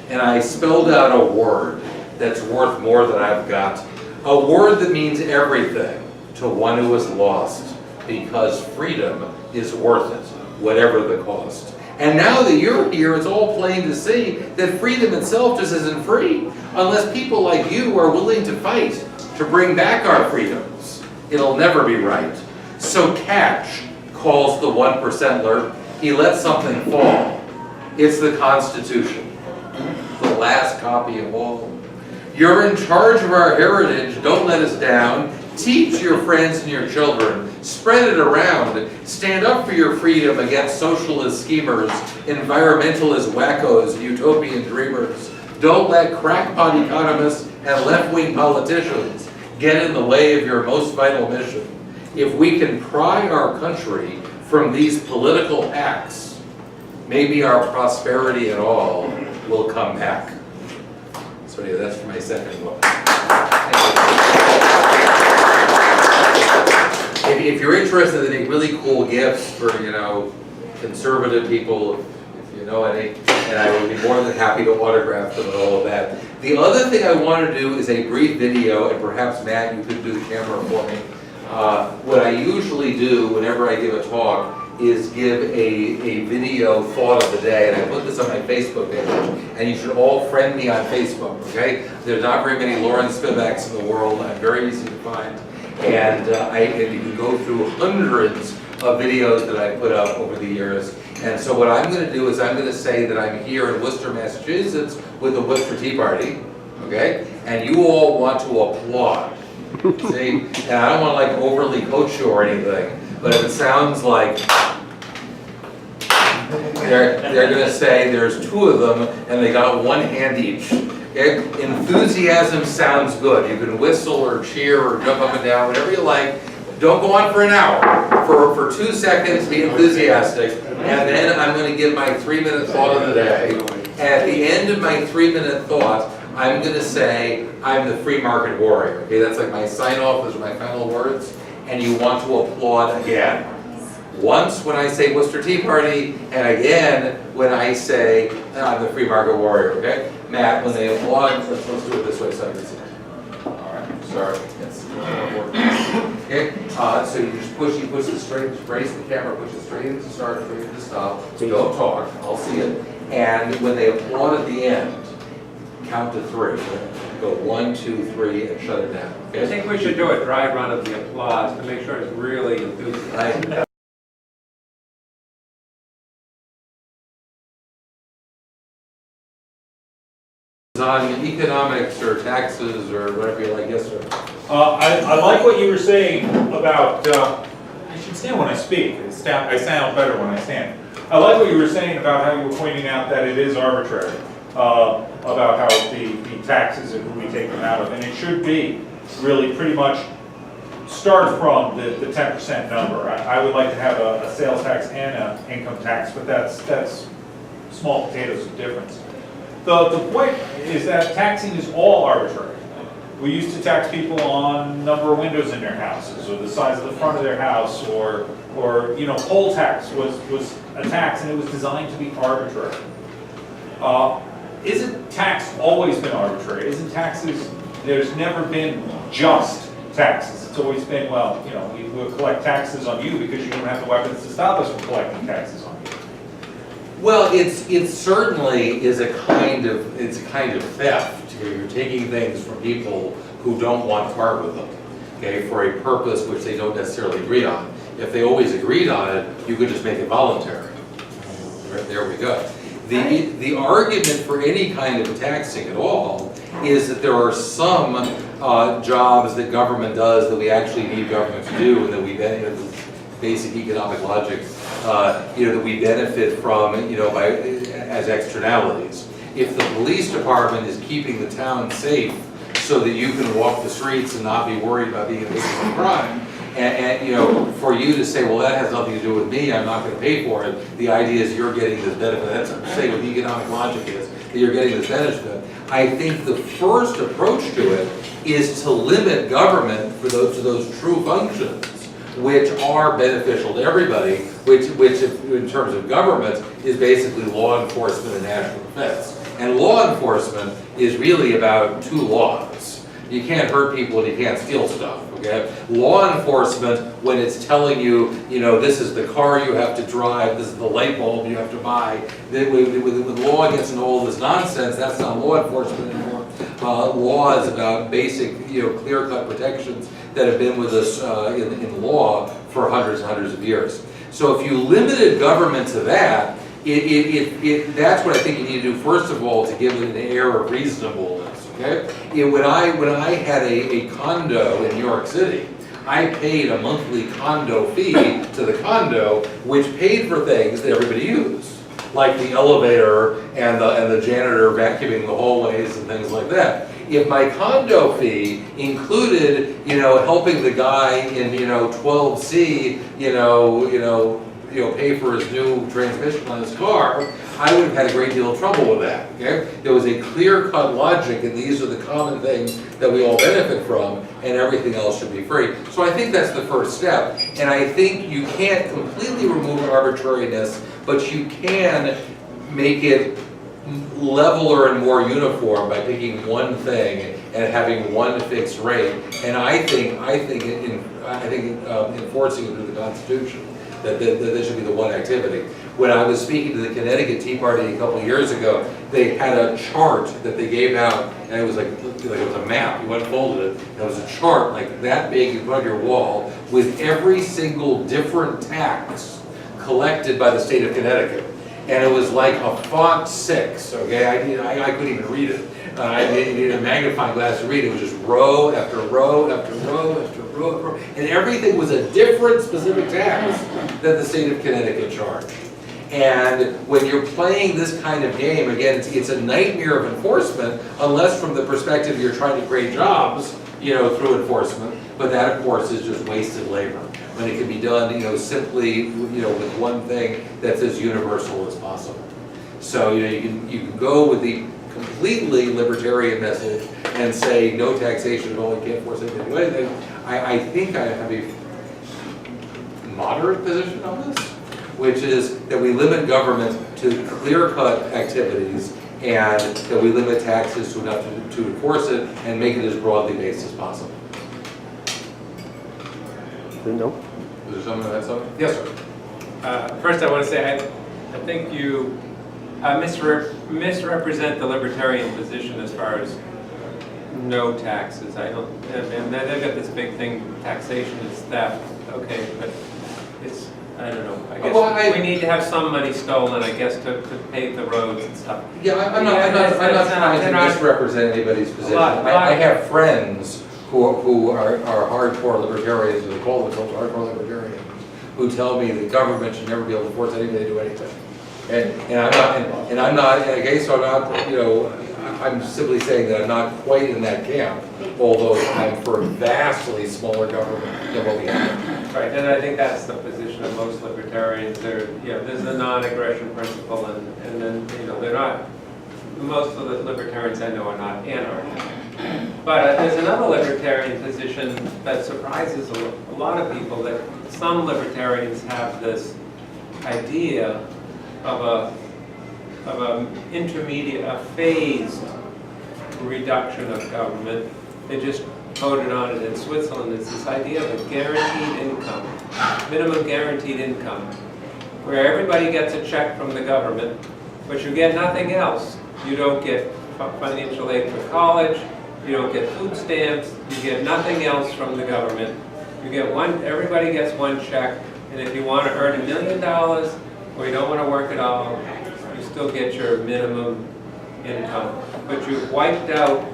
Speaker 4: and I spelled out a word that's worth more than I've got. A word that means everything to one who is lost, because freedom is worth it, whatever the cost. And now that you're here, it's all plain to see that freedom itself just isn't free, unless people like you are willing to fight to bring back our freedoms. It'll never be right. So Catch calls the 1%er, he lets something fall. It's the Constitution, the last copy of all. You're in charge of our heritage, don't let us down. Teach your friends and your children, spread it around. Stand up for your freedom against socialist schemers, environmentalist wackos, utopian dreamers. Don't let crackpot economists and left-wing politicians get in the way of your most vital mission. If we can pry our country from these political acts, maybe our prosperity and all will come back. So yeah, that's for my second book. If you're interested in any really cool gifts for, conservative people, if you know any, and I would be more than happy to autograph them and all of that. The other thing I want to do is a brief video, and perhaps Matt, you could do the camera for me. What I usually do whenever I give a talk is give a video thought of the day, and I put this on my Facebook page, and you should all friend me on Facebook, okay? There's not very many Loren Spivacks in the world. I'm very easy to find. And you can go through hundreds of videos that I put up over the years. And so what I'm going to do is I'm going to say that I'm here in Worcester, Massachusetts with the Worcester Tea Party, okay? And you all want to applaud, see? And I don't want to like overly coach you or anything, but if it sounds like they're going to say there's two of them and they got one hand each. Okay? Enthusiasm sounds good. You can whistle or cheer or jump up and down, whatever you like. Don't go on for an hour. For 2 seconds, be enthusiastic. And then I'm going to give my 3-minute thought of the day. And at the end of my 3-minute thought, I'm going to say, I'm the free market warrior. Okay, that's like my sign off, those are my final words. And you want to applaud again. Once when I say Worcester Tea Party, and again when I say I'm the free market warrior, okay? Matt, when they applaud, let's do it this way so I can see. All right, sorry. Yes. Okay, so you just push it straight, just raise the camera, push it straight into start, straight into stop. Don't talk, I'll see it. And when they applaud at the end, count to 3. Go 1, 2, 3, and shut it down. Okay?
Speaker 5: I think we should do a dry run of the applause to make sure it's really enthusiastic.
Speaker 4: On economics or taxes or whatever you like, yes, sir.
Speaker 2: I like what you were saying about, I should stand when I speak. I sound better when I stand. I like what you were saying about how you were pointing out that it is arbitrary, about how the taxes and who we take them out of. And it should be really pretty much start from the 10% number. I would like to have a sales tax and an income tax, but that's small potatoes of difference. The point is that taxing is all arbitrary. We used to tax people on number of windows in their houses, or the size of the front of their house, or poll tax was a tax, and it was designed to be arbitrary. Isn't tax always been arbitrary? Isn't taxes? There's never been just taxes. It's always been, well, we'll collect taxes on you because you don't have the weapons to stop us from collecting taxes on you.
Speaker 4: Well, it certainly is a kind of theft. You're taking things from people who don't want to part with them, okay, for a purpose which they don't necessarily agree on. If they always agreed on it, you could just make it voluntary. There we go. The argument for any kind of taxing at all is that there are some jobs that government does that we actually need government to do, and that we basic economic logic, that we benefit from, as externalities. If the police department is keeping the town safe so that you can walk the streets and not be worried about being a victim of crime, and for you to say, well, that has nothing to do with me, I'm not going to pay for it, the idea is you're getting this benefit. That's what economic logic is, that you're getting this benefit. I think the first approach to it is to limit government to those true functions which are beneficial to everybody, which in terms of government is basically law enforcement and national defense. And law enforcement is really about two laws. You can't hurt people and you can't steal stuff, okay? Law enforcement, when it's telling you, this is the car you have to drive, this is the light bulb you have to buy, when law gets into all this nonsense, that's not law enforcement anymore. Law is about basic, clear-cut protections that have been with us in law for hundreds and hundreds of years. So if you limited government to that, that's what I think you need to do, first of all, to give it an air of reasonableness, okay? When I had a condo in New York City, I paid a monthly condo fee to the condo, which paid for things that everybody used, like the elevator and the janitor vacuuming the hallways and things like that. If my condo fee included, helping the guy in, 12C, pay for his new transmission on his car, I would have had a great deal of trouble with that, okay? There was a clear-cut logic, and these are the common things that we all benefit from, and everything else should be free. So I think that's the first step, and I think you can't completely remove arbitrariness, but you can make it leveler and more uniform by picking one thing and having one fixed rate. And I think enforcing it through the Constitution, that this should be the one activity. When I was speaking to the Connecticut Tea Party a couple of years ago, they had a chart that they gave out, and it was like it was a map. You unfolded it, and it was a chart like that big in front of your wall with every single different tax collected by the state of Connecticut. And it was like a font 6, okay? I couldn't even read it. I needed a magnifying glass to read it. It was just row after row after row after row after row. And everything was a different specific tax that the state of Connecticut charged. And when you're playing this kind of game, again, it's a nightmare of enforcement, unless from the perspective you're trying to create jobs, through enforcement. But that, of course, is just wasted labor. When it can be done, simply, with one thing that's as universal as possible. So, you can go with the completely libertarian message and say no taxation at all, you can't force anything to do anything. I think I have a moderate position on this, which is that we limit government to clear-cut activities and that we limit taxes to enough to enforce it and make it as broadly based as possible.
Speaker 3: No.
Speaker 4: Is there someone that had something? Yes, sir.
Speaker 5: First, I want to say I think you misrepresent the libertarian position as far as no taxes. I don't. And they've got this big thing: taxation is theft. Okay, but I don't know, I
Speaker 4: Well,
Speaker 5: guess we need to have some money stolen, I guess, to pave the roads and stuff.
Speaker 4: Yeah, I'm not trying to misrepresent anybody's position. I have friends who are hardcore libertarians, or they call themselves hardcore libertarians, who tell me the government should never be able to force anybody to do anything. And I'm not, okay, so I'm not, you know, I'm simply saying that I'm not quite in that camp, although I'm for vastly smaller government than what we have.
Speaker 5: Right, and I think that's the position of most libertarians. There's the non-aggression principle, and then, you know, they're not, most of the libertarians I know are not anarchists. But there's another libertarian position that surprises a lot of people, that some libertarians have this idea of a intermediate, a phased reduction of government. They just voted on it in Switzerland. It's this idea of a guaranteed income, minimum guaranteed income, where everybody gets a check from the government, but you get nothing else. You don't get financial aid for college, you don't get food stamps, you get nothing else from the government. You get everybody gets one check, and if you want to earn $1 million, or you don't want to work at all, you still get your minimum income. But you've wiped out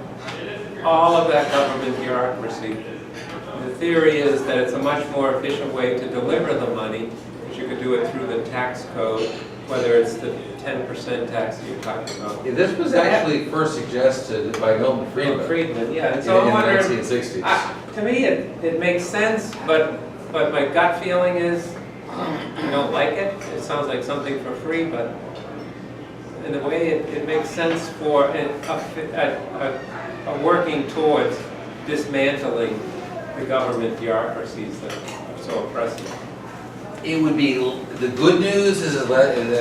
Speaker 5: all of that government bureaucracy. The theory is that it's a much more efficient way to deliver the money, because you could do it through the tax code, whether it's the 10% tax that you're talking about.
Speaker 4: Yeah, this was actually first suggested by Milton Friedman.
Speaker 5: Yeah, and so
Speaker 4: in
Speaker 5: I wonder,
Speaker 4: the 1960s.
Speaker 5: to me it makes sense, but my gut feeling is I don't like it. It sounds like something for free, but in a way it makes sense for a working towards dismantling the government bureaucracies that are so oppressive.
Speaker 4: It would be, the good news is, as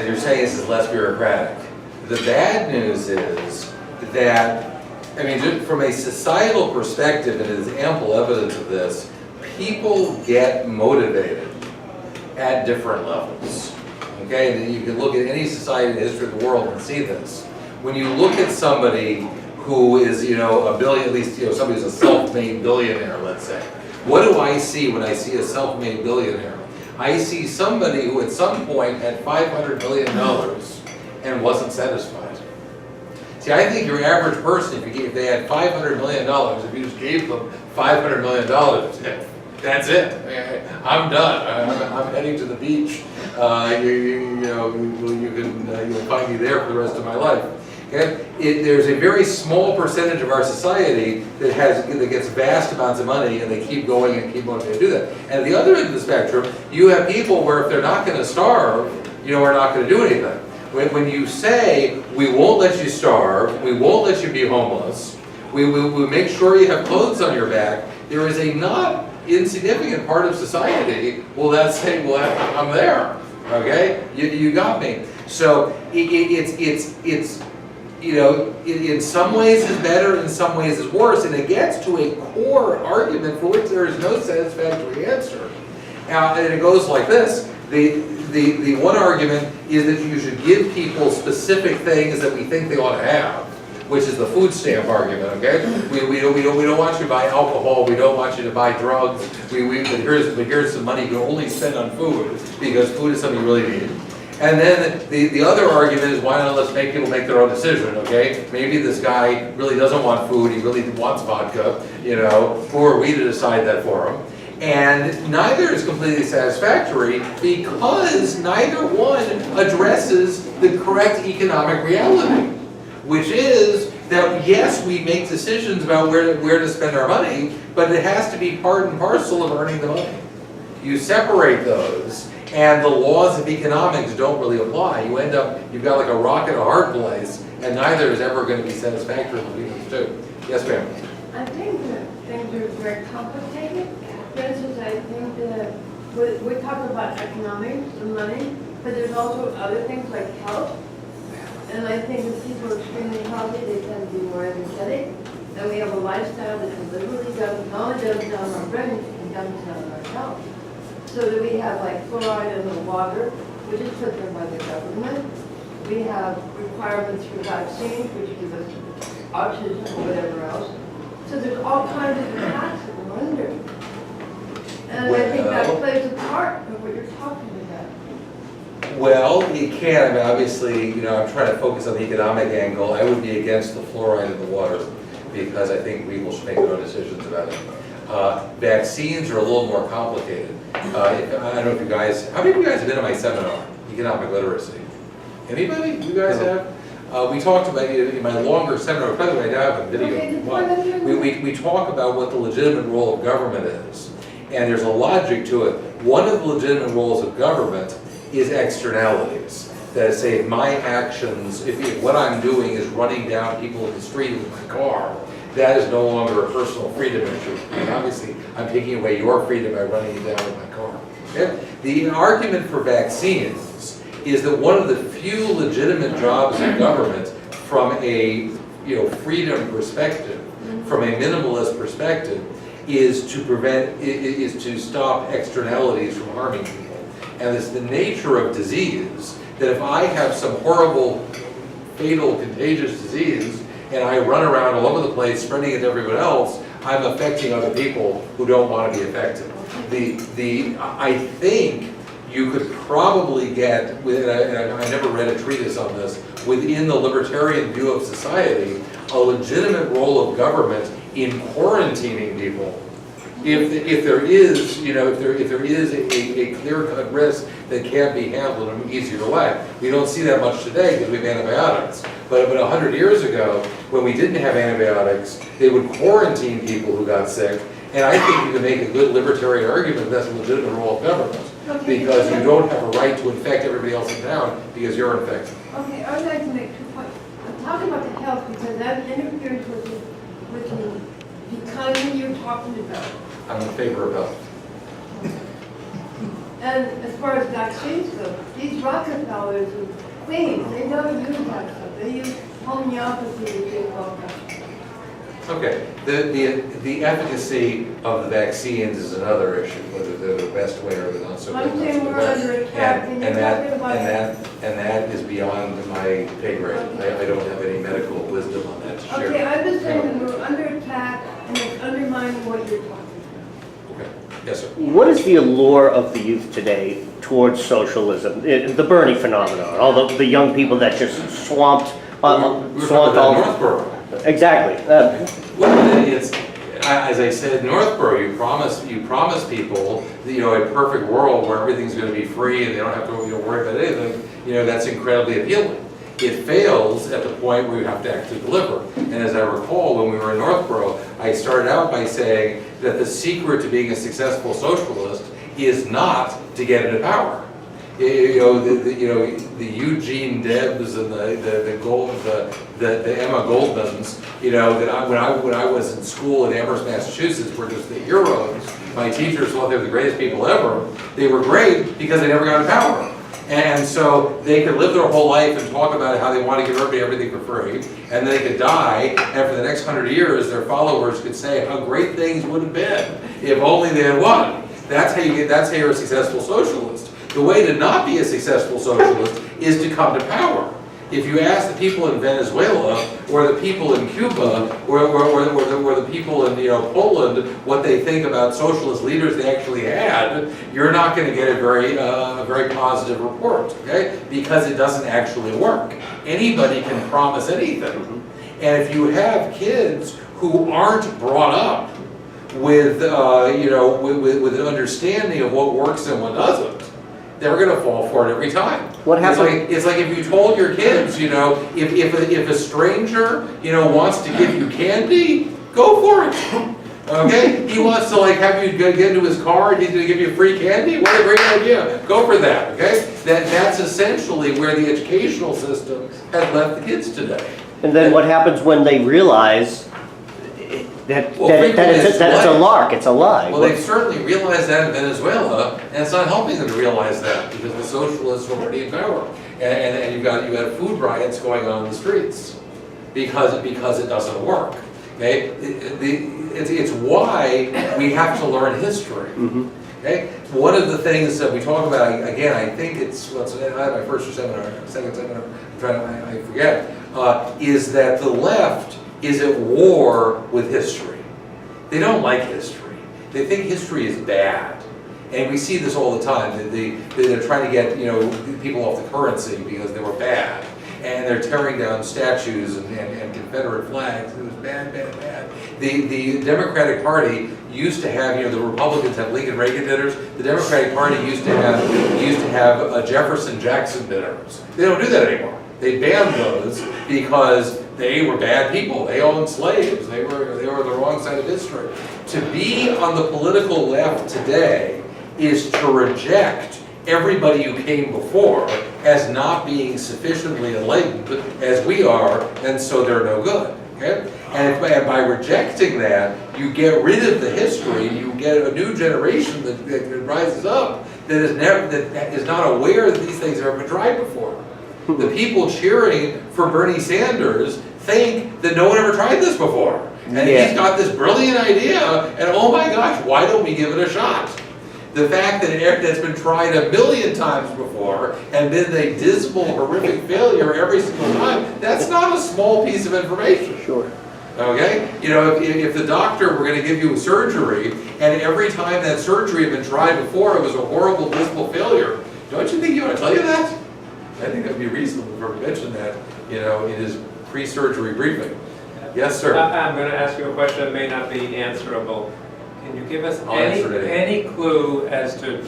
Speaker 4: you're saying, is less bureaucratic. The bad news is that, I mean, from a societal perspective, and there's ample evidence of this, people get motivated at different levels. Okay, and you can look at any society in the history of the world and see this. When you look at somebody who is, you know, a billion, at least, you know, somebody who's a self-made billionaire, let's say. What do I see when I see a self-made billionaire? I see somebody who at some point had $500 million and wasn't satisfied. See, I think your average person, if they had $500 million, if you just gave them $500 million, that's it. I'm done. I'm heading to the beach. You can find me there for the rest of my life. Okay? There's a very small percentage of our society that gets vast amounts of money, and they keep going and keep wanting to do that. And at the other end of the spectrum, you have people where if they're not going to starve, you know, are not going to do anything. When you say, we won't let you starve, we won't let you be homeless, we will make sure you have clothes on your back, there is a not insignificant part of society will that say, well, I'm there, okay? You got me. So it's you know, in some ways is better, in some ways is worse, and it gets to a core argument for which there is no satisfactory answer. And it goes like this. The one argument is that you should give people specific things that we think they ought to have, which is the food stamp argument, okay? We don't want you to buy alcohol, we don't want you to buy drugs, but here's some money you can only spend on food, because food is something you really need. And then the other argument is, why not let's make people make their own decision, okay? Maybe this guy really doesn't want food, he really wants vodka, you know, who are we to decide that for him? And neither is completely satisfactory because neither one addresses the correct economic reality, which is that yes, we make decisions about where to spend our money, but it has to be part and parcel of earning the money. You separate those, and the laws of economics don't really apply. You've got like a rock and a hard place, and neither is ever going to be satisfactory between the two. Yes, ma'am?
Speaker 6: I think that things are very complicated. For instance, I think that we talk about economics and money, but there's also other things like health. And I think if people are extremely healthy, they tend to be more energetic. And we have a lifestyle that deliberately not only does down our brains, but does down our health. So that we have like fluoride in the water, which is put there by the government. We have requirements for vaccines, which give us autism or whatever else. So there's all kinds of attacks that we're under. And I think that plays a part of what you're talking about.
Speaker 4: Well, you can. I mean, obviously, you know, I'm trying to focus on the economic angle. I would be against the fluoride in the water because I think people should make their own decisions about it. Vaccines are a little more complicated. I don't know if you guys, how many of you guys have been to my seminar, Economic Literacy? Anybody? You guys have? We talked about it in my longer seminar, by the way, I now have a video. We talk about what the legitimate role of government is. And there's a logic to it. One of the legitimate roles of government is externalities. That is, say, my actions, if what I'm doing is running down people in the street with my car, that is no longer a personal freedom issue. And obviously, I'm taking away your freedom by running you down with my car. Okay? The argument for vaccines is that one of the few legitimate jobs in government from a freedom perspective, from a minimalist perspective, is to stop externalities from harming people. And it's the nature of disease that if I have some horrible, fatal, contagious disease, and I run around all over the place spreading it to everyone else, I'm affecting other people who don't want to be affected. I think you could probably get, and I never read a treatise on this, within the libertarian view of society, a legitimate role of government in quarantining people. If there is, if there is a clear-cut risk that can't be handled in an easier way. We don't see that much today because we have antibiotics. But 100 years ago, when we didn't have antibiotics, they would quarantine people who got sick. And I think you can make a good libertarian argument that's a legitimate role of government.
Speaker 6: Okay.
Speaker 4: Because you don't have a right to infect everybody else in town because you're infected.
Speaker 6: Okay, I would like to make 2 points. I'm talking about the health because that interferes with the economy you're talking about.
Speaker 4: I'm in favor of health.
Speaker 6: And as far as vaccines go, these Rockefellers and things, they don't use that stuff. They use homeopathy to do all that.
Speaker 4: Okay, the efficacy of the vaccines is another issue, whether they're the best way or the not so good.
Speaker 6: I'm saying we're under attack, and you're talking about
Speaker 4: and that is beyond my pay grade. I don't have any medical wisdom on that to share.
Speaker 6: Okay, I'm just saying that we're under attack, and it's undermining what you're talking about.
Speaker 4: Okay, yes, sir.
Speaker 7: What is the allure of the youth today towards socialism? The Bernie phenomenon, all the young people that just swamped
Speaker 4: We're talking about Northborough.
Speaker 7: Exactly.
Speaker 4: Well, it's, as I said, Northborough, you promise people, a perfect world where everything's going to be free and they don't have to worry about anything. That's incredibly appealing. It fails at the point where you have to actually deliver. And as I recall, when we were in Northborough, I started out by saying that the secret to being a successful socialist is not to get into power. The Eugene Debs and the Emma Goldmans, when I was in school in Amherst, Massachusetts, were just the heroes. My teachers thought they were the greatest people ever. They were great because they never got into power. And so they could live their whole life and talk about how they want to give everybody everything for free, and then they could die, and for the next 100 years, their followers could say how great things would have been if only they had won. That's how you're a successful socialist. The way to not be a successful socialist is to come to power. If you ask the people in Venezuela, or the people in Cuba, or the people in Poland what they think about socialist leaders they actually had, you're not going to get a very positive report, okay? Because it doesn't actually work. Anybody can promise anything, and if you have kids who aren't brought up with with an understanding of what works and what doesn't, they're going to fall for it every time.
Speaker 7: What happens?
Speaker 4: It's like if you told your kids, if a stranger, wants to give you candy, go for it. Okay? He wants to have you get into his car and he's going to give you free candy. What a great idea! Go for that. Okay? That's essentially where the educational system has left the kids today.
Speaker 7: And then what happens when they realize that it's a lark, it's a lie?
Speaker 4: Well, they've certainly realized that in Venezuela, and it's not helping them to realize that because the socialists are already in power, and you've got food riots going on in the streets because it doesn't work. Okay, it's why we have to learn history. Okay, one of the things that we talk about again, I think I had my first seminar, second seminar, I forget, is that the left is at war with history. They don't like history. They think history is bad. And we see this all the time. They're trying to get, you know, people off the currency because they were bad. And they're tearing down statues and Confederate flags. It was bad, bad, bad. The Democratic Party used to have, you know, the Republicans have Lincoln Reagan dinners. The Democratic Party used to have Jefferson Jackson dinners. They don't do that anymore. They banned those because they were bad people. They owned slaves. They were on the wrong side of history. To be on the political left today is to reject everybody who came before as not being sufficiently enlightened as we are, and so they're no good. Okay? And by rejecting that, you get rid of the history. You get a new generation that rises up that is not aware that these things have ever been tried before. The people cheering for Bernie Sanders think that no one ever tried this before. And he's got this brilliant idea, and oh my gosh, why don't we give it a shot? The fact that it's been tried 1 million times before and been a dismal, horrific failure every single time, that's not a small piece of information.
Speaker 7: Sure.
Speaker 4: Okay? You know, if the doctor were going to give you a surgery, and every time that surgery had been tried before, it was a horrible, dismal failure, don't you think he ought to tell you that? I think it would be reasonable for him to mention that, you know, in his pre-surgery briefing. Yes, sir?
Speaker 5: I'm going to ask you a question that may not be answerable. Can you give us
Speaker 4: I'll answer it
Speaker 5: any clue as to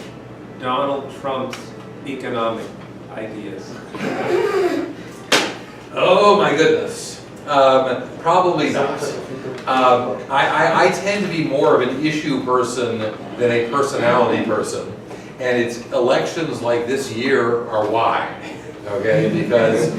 Speaker 5: Donald Trump's economic ideas?
Speaker 4: Oh my goodness. Probably not. I tend to be more of an issue person than a personality person. And it's elections like this year are why. Okay? Because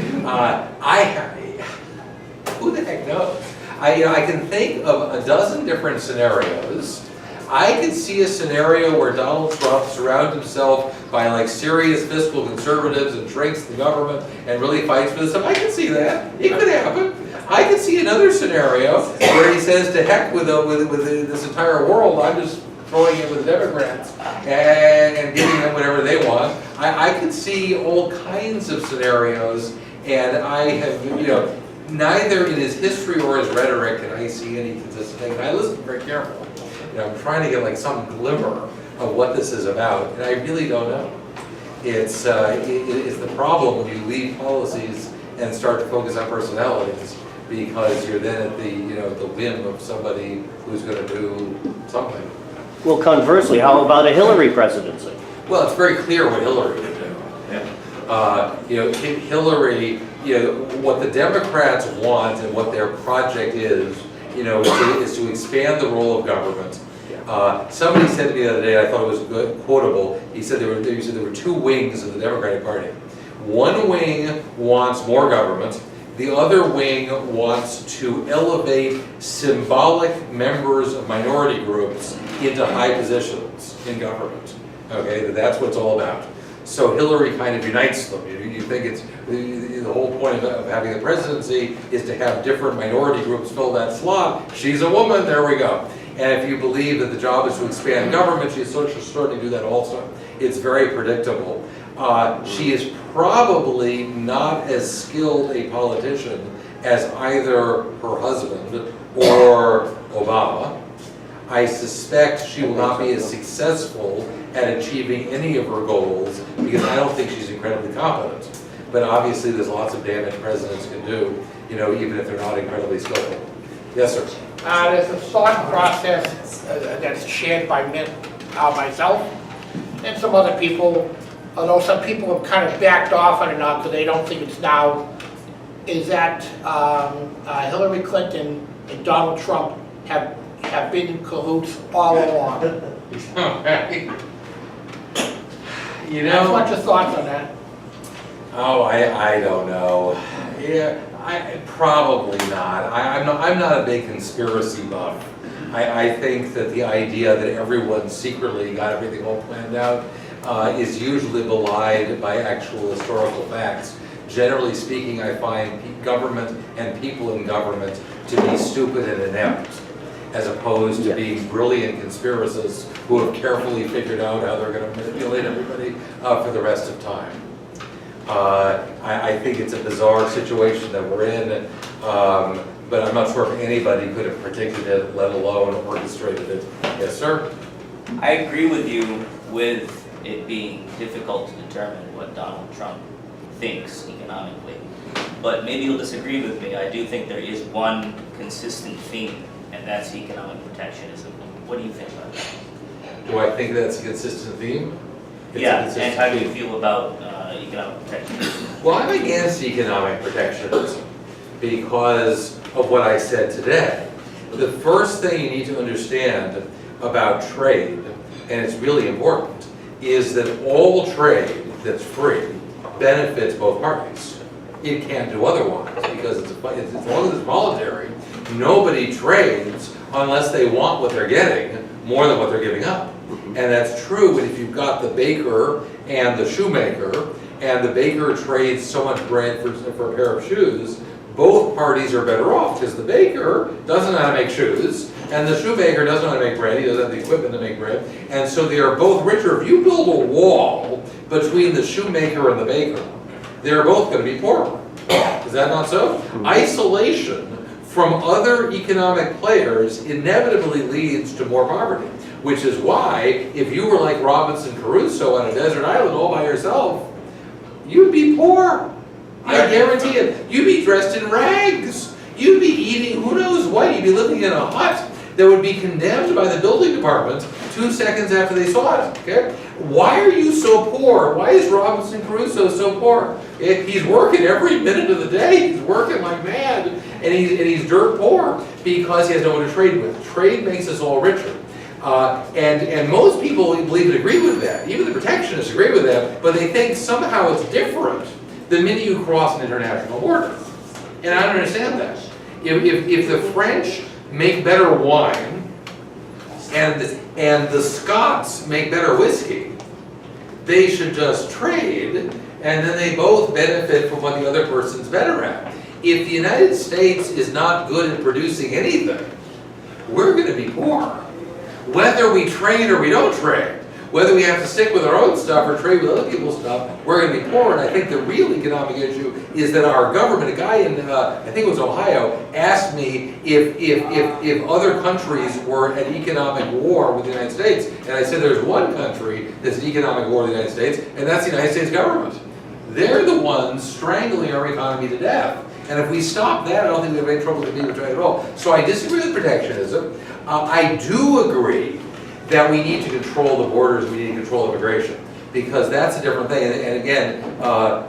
Speaker 4: who the heck knows? I can think of a dozen different scenarios. I could see a scenario where Donald Trump surrounds himself by like serious fiscal conservatives and shrinks the government and really fights for this stuff. I can see that. It could happen. I could see another scenario where he says, to heck with this entire world, I'm just throwing it with the Democrats and giving them whatever they want. I could see all kinds of scenarios, and I have, you know, neither in his history or his rhetoric can I see any consistent thing. And I listen very carefully. You know, I'm trying to get like some glimmer of what this is about, and I really don't know. It's the problem when you leave policies and start to focus on personalities, because you're then at the whim of somebody who's going to do something.
Speaker 7: Well, conversely, how about a Hillary presidency?
Speaker 4: Well, it's very clear what Hillary would do. Hillary, what the Democrats want and what their project is to expand the role of government. Somebody said to me the other day, I thought it was good, quotable. He said there were two wings of the Democratic Party. One wing wants more government. The other wing wants to elevate symbolic members of minority groups into high positions in government. Okay, that's what it's all about. So Hillary kind of unites them. You think it's the whole point of having the presidency is to have different minority groups fill that slot. She's a woman, there we go. And if you believe that the job is to expand government, she'll certainly do that also. It's very predictable. She is probably not as skilled a politician as either her husband or Obama. I suspect she will not be as successful at achieving any of her goals because I don't think she's incredibly competent. But obviously there's lots of damage presidents can do, even if they're not incredibly skillful. Yes, sir?
Speaker 8: There's a thought process that's shared by myself and some other people, although some people have kind of backed off on it now because they don't think it's now, is that Hillary Clinton and Donald Trump have been in cahoots all along. I want your thoughts on that.
Speaker 4: Oh, I don't know. Yeah, probably not. I'm not a big conspiracy buff. I think that the idea that everyone secretly got everything all planned out is usually belied by actual historical facts. Generally speaking, I find government and people in government to be stupid and inept, as opposed to being brilliant conspiracists who have carefully figured out how they're going to manipulate everybody for the rest of time. I think it's a bizarre situation that we're in, but I'm not sure if anybody could have predicted it, let alone orchestrated it. Yes, sir?
Speaker 9: I agree with you with it being difficult to determine what Donald Trump thinks economically. But maybe you'll disagree with me. I do think there is one consistent theme, and that's economic protectionism. What do you think about that?
Speaker 4: Do I think that's a consistent theme? It's a
Speaker 9: Yeah,
Speaker 4: consistent
Speaker 9: and how do you
Speaker 4: theme.
Speaker 9: feel about economic protectionism?
Speaker 4: Well, I'm against economic protectionism because of what I said today. The first thing you need to understand about trade, and it's really important, is that all trade that's free benefits both parties. It can't do otherwise because as long as it's voluntary, nobody trades unless they want what they're getting more than what they're giving up. And that's true if you've got the baker and the shoemaker, and the baker trades so much bread for a pair of shoes, both parties are better off because the baker doesn't know how to make shoes and the shoemaker doesn't know how to make bread, he doesn't have the equipment to make bread, and so they are both richer. If you build a wall between the shoemaker and the baker, they're both going to be poorer. Is that not so? Isolation from other economic players inevitably leads to more poverty, which is why if you were like Robinson Crusoe on a desert island all by yourself, you'd be poor. I guarantee it. You'd be dressed in rags. You'd be eating who knows what. You'd be living in a hut that would be condemned by the building department 2 seconds after they saw it. Okay? Why are you so poor? Why is Robinson Crusoe so poor? He's working every minute of the day. He's working like mad, and he's dirt poor because he has no one to trade with. Trade makes us all richer. And most people believe and agree with that. Even the protectionists agree with that, but they think somehow it's different the minute you cross an international border. And I don't understand that. If the French make better wine and the Scots make better whiskey, they should just trade and then they both benefit from what the other person's better at. If the United States is not good at producing anything, we're going to be poor. Whether we trade or we don't trade, whether we have to stick with our own stuff or trade with other people's stuff, we're going to be poor. And I think the real economic issue is that our government, a guy in, I think it was Ohio, asked me if other countries were at economic war with the United States. And I said there's one country that's at economic war with the United States, and that's the United States government. They're the ones strangling our economy to death. And if we stop that, I don't think we have any trouble with trade at all. So I disagree with protectionism. I do agree that we need to control the borders, we need to control immigration, because that's a different thing. And again,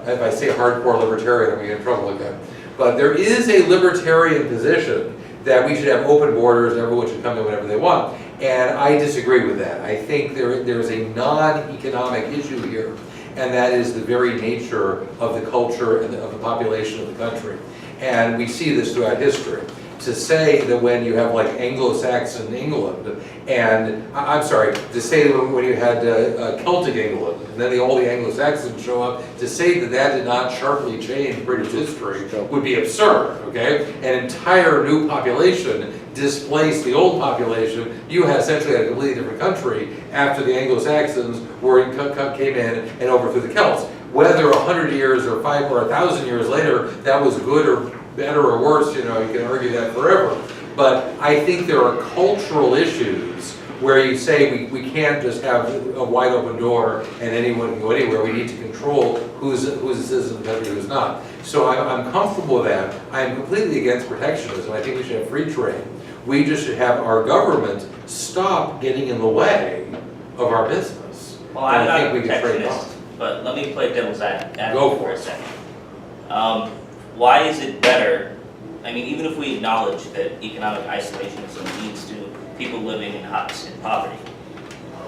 Speaker 4: if I say hardcore libertarian, I'm going to get in trouble again. But there is a libertarian position that we should have open borders and everyone should come in whenever they want. And I disagree with that. I think there's a non-economic issue here, and that is the very nature of the culture and of the population of the country. And we see this throughout history. To say that when you have like Anglo-Saxon England, and I'm sorry, to say that when you had Celtic England, and then all the Anglo-Saxons show up, to say that that did not sharply change British history would be absurd, okay? An entire new population displaced the old population. You had essentially a completely different country after the Anglo-Saxons came in and overthrew the Celts. Whether 100 years or 5 or 1,000 years later, that was good or better or worse, you know, you can argue that forever. But I think there are cultural issues where you say we can't just have a wide open door and anyone can go anywhere. We need to control who's a citizen of the country, who's not. So I'm comfortable with that. I'm completely against protectionism. I think we should have free trade. We just should have our government stop getting in the way of our business.
Speaker 9: Well, I'm not a protectionist, but let me play devil's advocate for a second. Why is it better, I mean, even if we acknowledge that economic isolationism leads to people living in huts in poverty,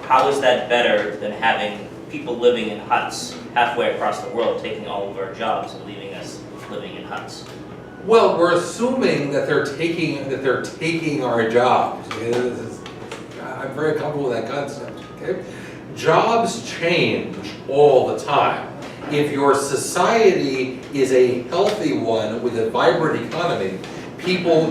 Speaker 9: how is that better than having people living in huts halfway across the world taking all of our jobs and leaving us living in huts?
Speaker 4: Well, we're assuming that they're taking our jobs. I'm very comfortable with that concept. Okay? Jobs change all the time. If your society is a healthy one with a vibrant economy,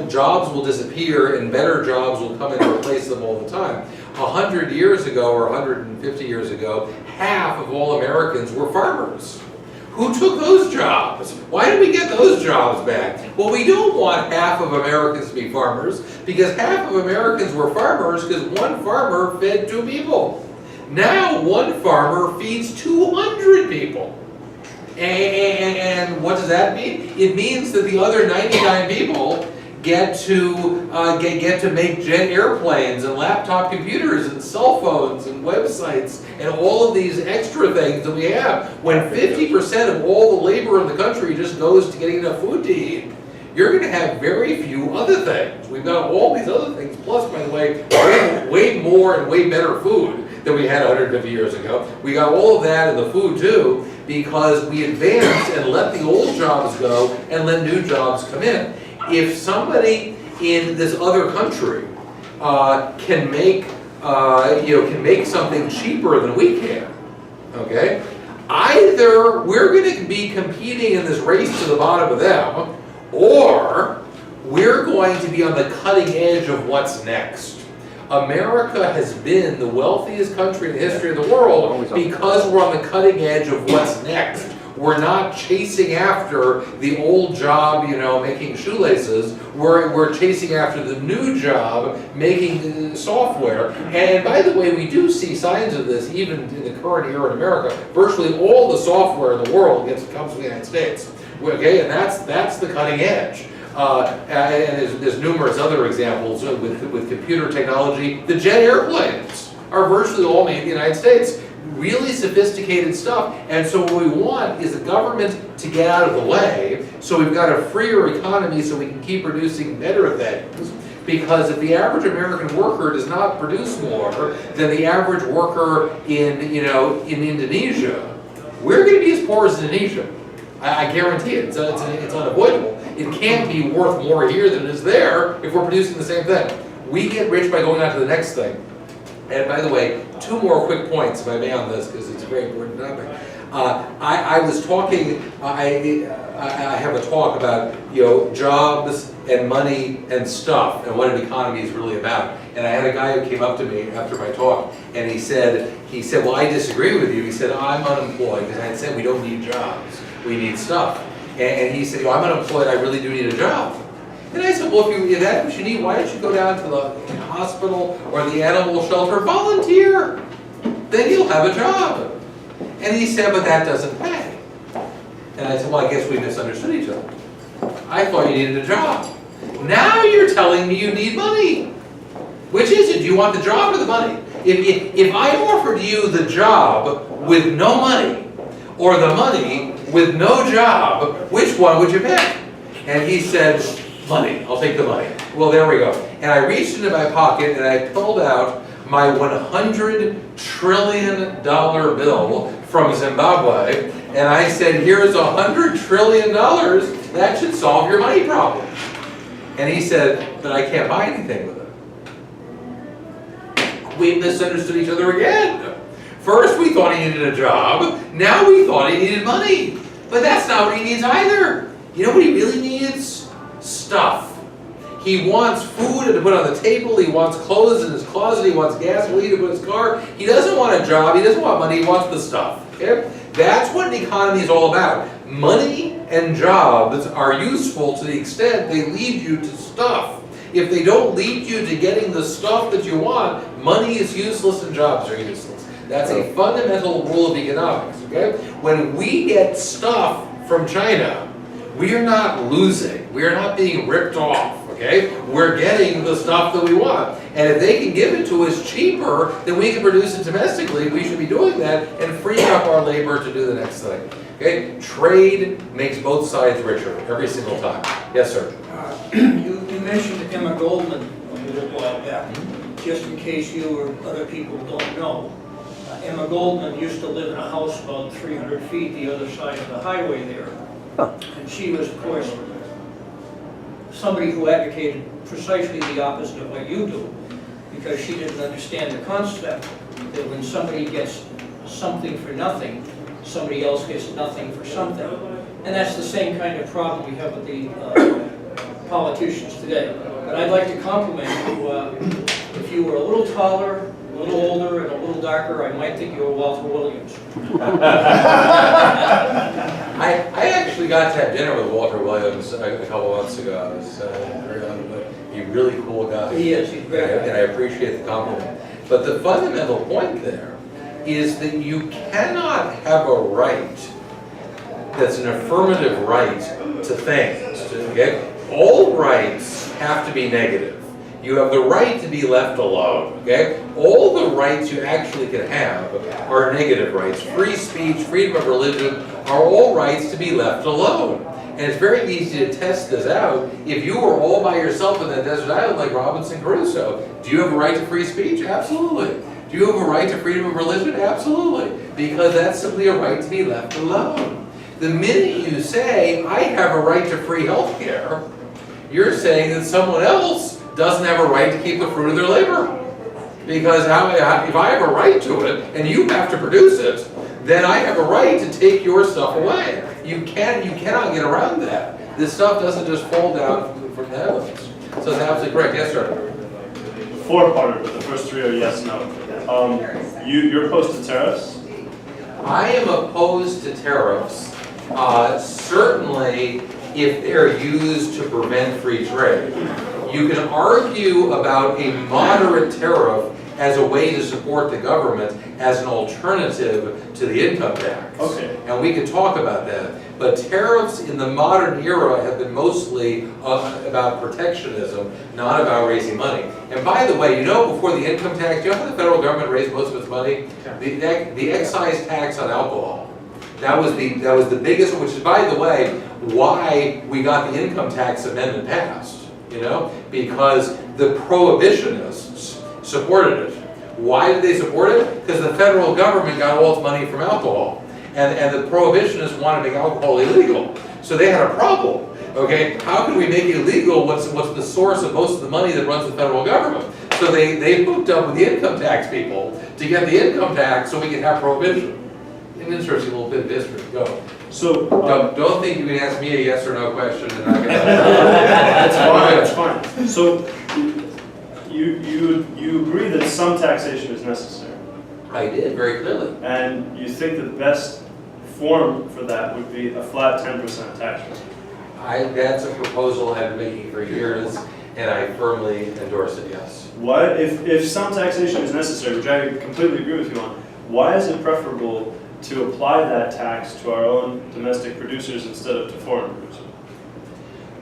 Speaker 4: jobs will disappear and better jobs will come in and replace them all the time. 100 years ago or 150 years ago, half of all Americans were farmers. Who took those jobs? Why did we get those jobs back? Well, we don't want half of Americans to be farmers because half of Americans were farmers because one farmer fed 2 people. Now one farmer feeds 200 people. And what does that mean? It means that the other 99 people get to make jet airplanes and laptop computers and cell phones and websites and all of these extra things that we have. When 50% of all the labor in the country just goes to getting enough food to eat, you're going to have very few other things. We've got all these other things, plus, by the way, way more and way better food than we had 150 years ago. We got all of that in the food too, because we advanced and let the old jobs go and let new jobs come in. If somebody in this other country can make something cheaper than we can, okay, either we're going to be competing in this race to the bottom of them, or we're going to be on the cutting edge of what's next. America has been the wealthiest country in the history of the world because we're on the cutting edge of what's next. We're not chasing after the old job, making shoelaces. We're chasing after the new job, making software. And by the way, we do see signs of this even in the current era in America. Virtually all the software in the world comes from the United States. Okay, and that's the cutting edge. And there's numerous other examples with computer technology. The jet airplanes are virtually all made in the United States. Really sophisticated stuff. And so what we want is the government to get out of the way, so we've got a freer economy so we can keep producing better things. Because if the average American worker does not produce more than the average worker in Indonesia, we're going to be as poor as Indonesia. I guarantee it. It's unavoidable. It can't be worth more here than it is there if we're producing the same thing. We get rich by going on to the next thing. And by the way, 2 more quick points, if I may, on this, because it's a very important topic. I was talking, I have a talk about, jobs and money and stuff and what an economy is really about. And I had a guy who came up to me after my talk, and he said, well, I disagree with you. He said, I'm unemployed, because I had said we don't need jobs, we need stuff. And he said, I'm unemployed, I really do need a job. And I said, well, if that's what you need, why don't you go down to the hospital or the animal shelter, volunteer, then you'll have a job. And he said, but that doesn't pay. And I said, well, I guess we misunderstood each other. I thought you needed a job. Now you're telling me you need money. Which is it? Do you want the job or the money? If I offered you the job with no money, or the money with no job, which one would you pick? And he said, money. I'll take the money. Well, there we go. And I reached into my pocket and I pulled out my $100 trillion bill from Zimbabwe, and I said, here's $100 trillion. That should solve your money problem. And he said, but I can't buy anything with it. We misunderstood each other again. First we thought he needed a job, now we thought he needed money. But that's not what he needs either. You know what he really needs? Stuff. He wants food to put on the table, he wants clothes in his closet, he wants gasoline to put in his car. He doesn't want a job, he doesn't want money, he wants the stuff. Okay? That's what an economy is all about. Money and jobs are useful to the extent they lead you to stuff. If they don't lead you to getting the stuff that you want, money is useless and jobs are useless. That's a fundamental rule of economics. Okay? When we get stuff from China, we are not losing. We are not being ripped off. Okay? We're getting the stuff that we want. And if they can give it to us cheaper than we can produce it domestically, we should be doing that and freeing up our labor to do the next thing. Okay? Trade makes both sides richer every single time. Yes, sir?
Speaker 10: You mentioned Emma Goldman a little while back. Just in case you or other people don't know, Emma Goldman used to live in a house about 300 feet the other side of the highway there. And she was, of course, somebody who advocated precisely the opposite of what you do, because she didn't understand the concept that when somebody gets something for nothing, somebody else gets nothing for something. And that's the same kind of problem we have with the politicians today. But I'd like to compliment you. If you were a little taller, a little older, and a little darker, I might think you were Walter Williams.
Speaker 4: I actually got to have dinner with Walter Williams a couple months ago. I was he's a really cool guy.
Speaker 10: He is, he's very
Speaker 4: and I appreciate the compliment. But the fundamental point there is that you cannot have a right that's an affirmative right to things, okay? All rights have to be negative. You have the right to be left alone, okay? All the rights you actually can have are negative rights. Free speech, freedom of religion are all rights to be left alone. And it's very easy to test this out. If you were all by yourself in that desert island like Robinson Crusoe, do you have a right to free speech? Absolutely. Do you have a right to freedom of religion? Absolutely. Because that's simply a right to be left alone. The minute you say, I have a right to free health care, you're saying that someone else doesn't have a right to keep the fruit of their labor. Because if I have a right to it, and you have to produce it, then I have a right to take your stuff away. You cannot get around that. This stuff doesn't just fall down from the heavens. So it's absolutely correct. Yes, sir?
Speaker 3: Four-parter, but the first three are yes, no. You're opposed to tariffs?
Speaker 4: I am opposed to tariffs, certainly if they're used to prevent free trade. You can argue about a moderate tariff as a way to support the government as an alternative to the income tax.
Speaker 3: Okay.
Speaker 4: And we can talk about that. But tariffs in the modern era have been mostly about protectionism, not about raising money. And by the way, before the income tax, you know how the federal government raised most of its money? The excise tax on alcohol. That was the biggest one, which is, by the way, why we got the income tax amendment passed. Because the prohibitionists supported it. Why did they support it? Because the federal government got all its money from alcohol. And the prohibitionists wanted to make alcohol illegal. So they had a problem. Okay, how can we make it illegal? What's the source of most of the money that runs the federal government? So they hooked up with the income tax people to get the income tax so we could have prohibition. An interesting little bit of history. Go.
Speaker 3: So
Speaker 4: Don't think you can ask me a yes or no question and I can.
Speaker 3: That's fine. That's fine. So you agree that some taxation is necessary,
Speaker 4: I did very clearly.
Speaker 3: and you think the best form for that would be a flat 10% tax rate.
Speaker 4: That's a proposal I've been making for years, and I firmly endorse it. Yes.
Speaker 3: What if some taxation is necessary, which I completely agree with you on? Why is it preferable to apply that tax to our own domestic producers instead of to foreign producers?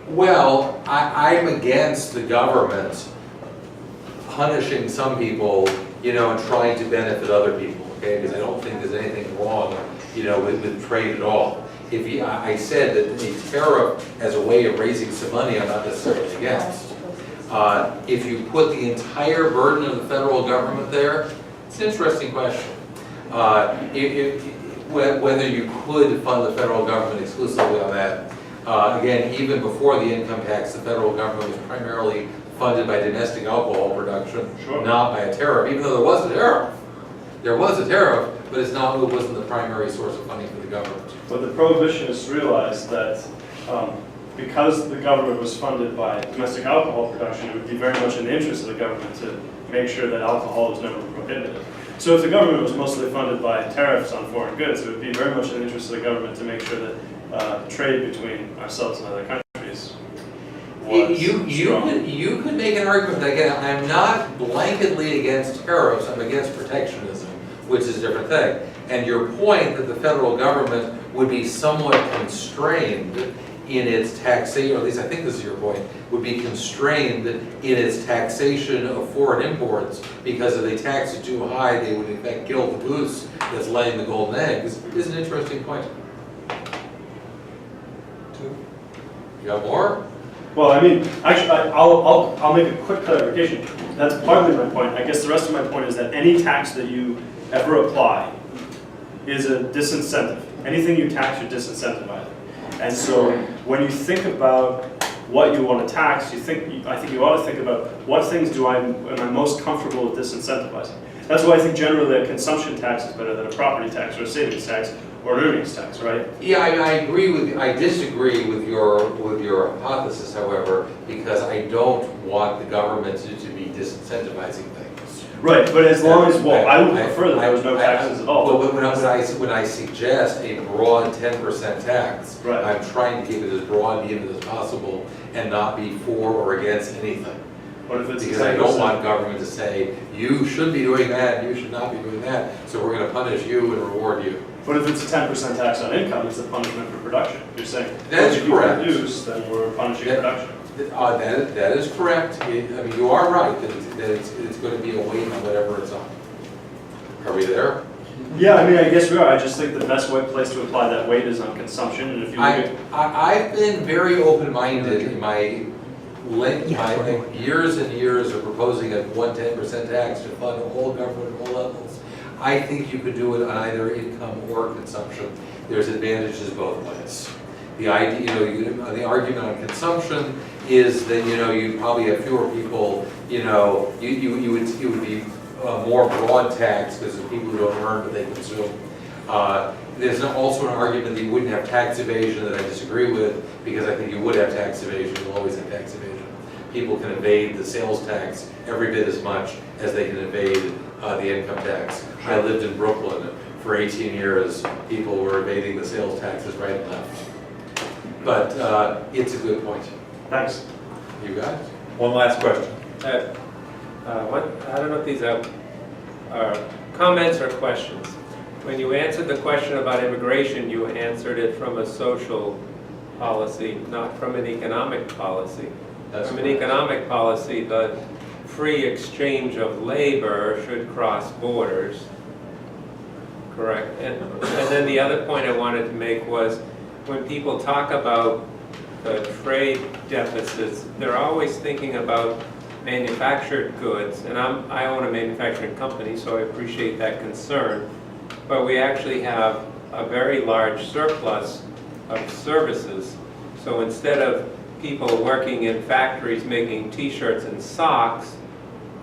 Speaker 4: Well, I'm against the government punishing some people, and trying to benefit other people, okay? Because I don't think there's anything wrong, with trade at all. I said that a tariff as a way of raising some money, I'm not necessarily against. If you put the entire burden of the federal government there, it's an interesting question. Whether you could fund the federal government exclusively on that. Again, even before the income tax, the federal government was primarily funded by domestic alcohol production,
Speaker 3: Sure.
Speaker 4: not by a tariff, even though there was a tariff. There was a tariff, but it wasn't the primary source of funding for the government.
Speaker 3: But the prohibitionists realized that because the government was funded by domestic alcohol production, it would be very much in the interest of the government to make sure that alcohol was never prohibited. So if the government was mostly funded by tariffs on foreign goods, it would be very much in the interest of the government to make sure that trade between ourselves and other countries was strong.
Speaker 4: You could make an argument that, again, I'm not blanketly against tariffs, I'm against protectionism, which is a different thing. And your point that the federal government would be somewhat constrained in its taxation, or at least I think this is your point, would be constrained in its taxation of foreign imports, because if they tax it too high, they would in fact kill the goose that's laying the golden eggs, is an interesting point. You got more?
Speaker 3: Well, I mean, actually, I'll make a quick clarification. That's partly my point. I guess the rest of my point is that any tax that you ever apply is a disincentive. Anything you tax, you're disincentivizing. And so when you think about what you want to tax, I think you ought to think about what things am I most comfortable with disincentivizing. That's why I think generally a consumption tax is better than a property tax or a savings tax or an earnings tax, right?
Speaker 4: Yeah, I disagree with your hypothesis, however, because I don't want the government to be disincentivizing things.
Speaker 3: Right, but as long as, I would prefer that there was no taxes at all.
Speaker 4: But when I suggest a broad 10% tax,
Speaker 3: Right.
Speaker 4: I'm trying to keep it as broad and even as possible and not be for or against anything.
Speaker 3: What if it's
Speaker 4: Because I don't want government to say, you should be doing that, you should not be doing that, so we're gonna punish you and reward you.
Speaker 3: What if it's a 10% tax on income, it's a punishment for production? You're saying,
Speaker 4: That's
Speaker 3: if you
Speaker 4: correct.
Speaker 3: produce, then we're punishing production.
Speaker 4: That is correct. I mean, you are right, that it's gonna be a weight on whatever it's on. Are we there?
Speaker 3: Yeah, I mean, I guess we are. I just think the best place to apply that weight is on consumption, and if you look at...
Speaker 4: I've been very open-minded in my years and years of proposing a 110% tax to fund all government at all levels. I think you could do it on either income or consumption. There's advantages both ways. The idea, the argument on consumption is that, you probably have fewer people, you would be more broad tax because of people who don't earn but they consume. There's also an argument that you wouldn't have tax evasion that I disagree with, because I think you would have tax evasion, you'll always have tax evasion. People can evade the sales tax every bit as much as they can evade the income tax. I lived in Brooklyn for 18 years. People were evading the sales taxes right and left. But it's a good point.
Speaker 3: Thanks.
Speaker 4: You got it?
Speaker 2: One last question.
Speaker 5: I don't know if these are comments or questions. When you answered the question about immigration, you answered it from a social policy, not from an economic policy. From an economic policy, the free exchange of labor should cross borders, correct? And then the other point I wanted to make was, when people talk about the trade deficits, they're always thinking about manufactured goods, and I own a manufacturing company, so I appreciate that concern, but we actually have a very large surplus of services. So instead of people working in factories making t-shirts and socks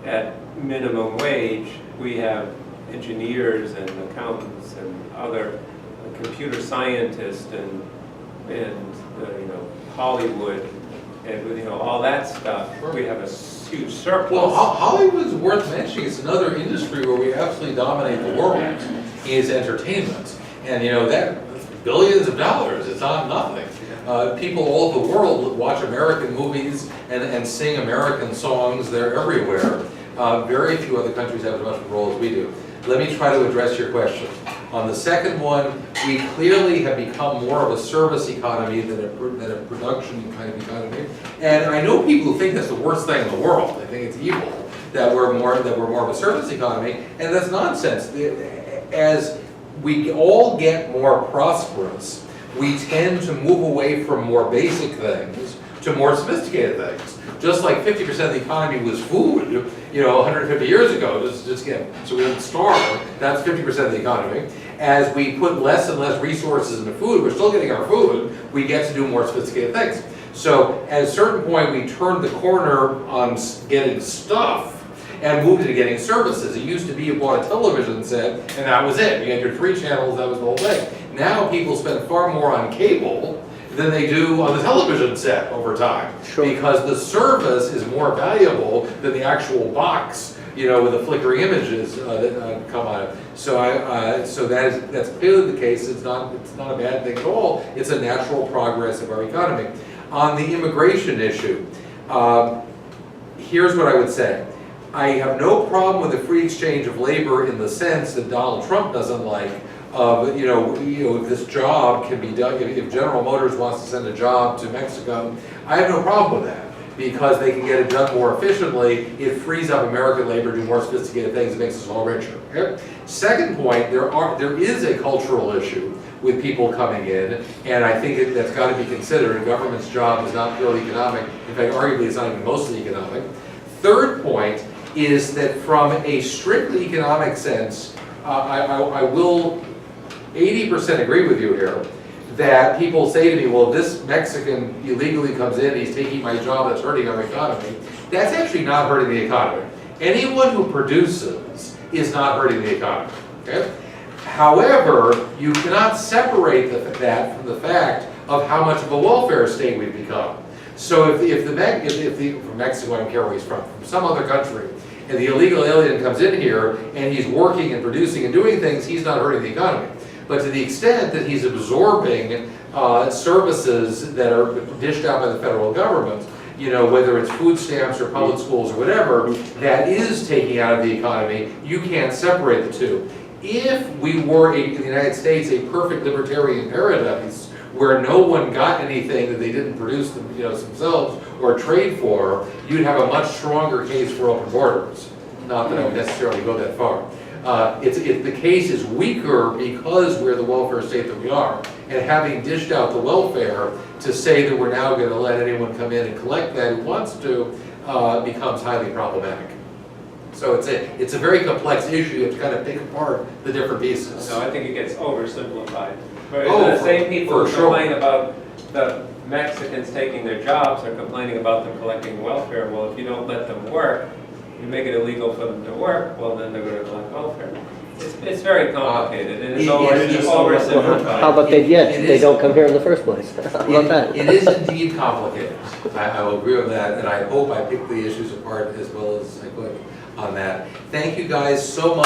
Speaker 5: at minimum wage, we have engineers and accountants and other computer scientists and Hollywood and all that stuff. We have a huge surplus.
Speaker 4: Well, Hollywood's worth mentioning. It's another industry where we absolutely dominate the world, is entertainment. And that billions of dollars, it's not nothing. People all over the world watch American movies and sing American songs. They're everywhere. Very few other countries have as much of a role as we do. Let me try to address your question. On the second one, we clearly have become more of a service economy than a production kind of economy. And I know people who think that's the worst thing in the world. They think it's evil that we're more of a service economy, and that's nonsense. As we all get more prosperous, we tend to move away from more basic things to more sophisticated things. Just like 50% of the economy was food, 150 years ago, so we don't starve. That's 50% of the economy. As we put less and less resources into food, we're still getting our food, we get to do more sophisticated things. So at a certain point, we turned the corner on getting stuff and moved into getting services. It used to be you bought a television set and that was it. You had your 3 channels, that was the whole thing. Now people spend far more on cable than they do on the television set over time.
Speaker 7: Sure.
Speaker 4: Because the service is more valuable than the actual box, with the flickering images that come on it. So that's clearly the case. It's not a bad thing at all. It's a natural progress of our economy. On the immigration issue, here's what I would say. I have no problem with the free exchange of labor in the sense that Donald Trump doesn't like. If this job can be done, if General Motors wants to send a job to Mexico, I have no problem with that, because they can get it done more efficiently. It frees up American labor to do more sophisticated things. It makes us all richer. Okay? Second point, there is a cultural issue with people coming in, and I think that's got to be considered. A government's job is not purely economic. In fact, arguably, it's not even mostly economic. Third point is that from a strictly economic sense, I will 80% agree with you here, that people say to me, well, this Mexican illegally comes in, he's taking my job, that's hurting our economy. That's actually not hurting the economy. Anyone who produces is not hurting the economy. Okay? However, you cannot separate that from the fact of how much of a welfare state we've become. So from Mexico, I don't care where he's from some other country, and the illegal alien comes in here and he's working and producing and doing things, he's not hurting the economy. But to the extent that he's absorbing services that are dished out by the federal government, you know, whether it's food stamps or public schools or whatever, that is taking out of the economy, you can't separate the two. If we were, in the United States, a perfect libertarian paradise, where no one got anything that they didn't produce themselves or trade for, you'd have a much stronger case for open borders. Not that I would necessarily go that far. The case is weaker because we're the welfare state that we are. And having dished out the welfare, to say that we're now going to let anyone come in and collect that who wants to, becomes highly problematic. So it's a very complex issue. You have to kind of pick apart the different pieces.
Speaker 5: No, I think it gets oversimplified. But
Speaker 4: Oh,
Speaker 5: the same people
Speaker 4: for
Speaker 5: who
Speaker 4: sure.
Speaker 5: complain about the Mexicans taking their jobs are complaining about them collecting welfare. Well, if you don't let them work, you make it illegal for them to work, well, then they're going to collect welfare. It's very complicated, and it's oversimplified.
Speaker 7: How about they don't come here in the first place? How about that?
Speaker 4: It is indeed complicated. I will agree with that, and I hope I picked the issues apart as well as I could on that. Thank you guys so much.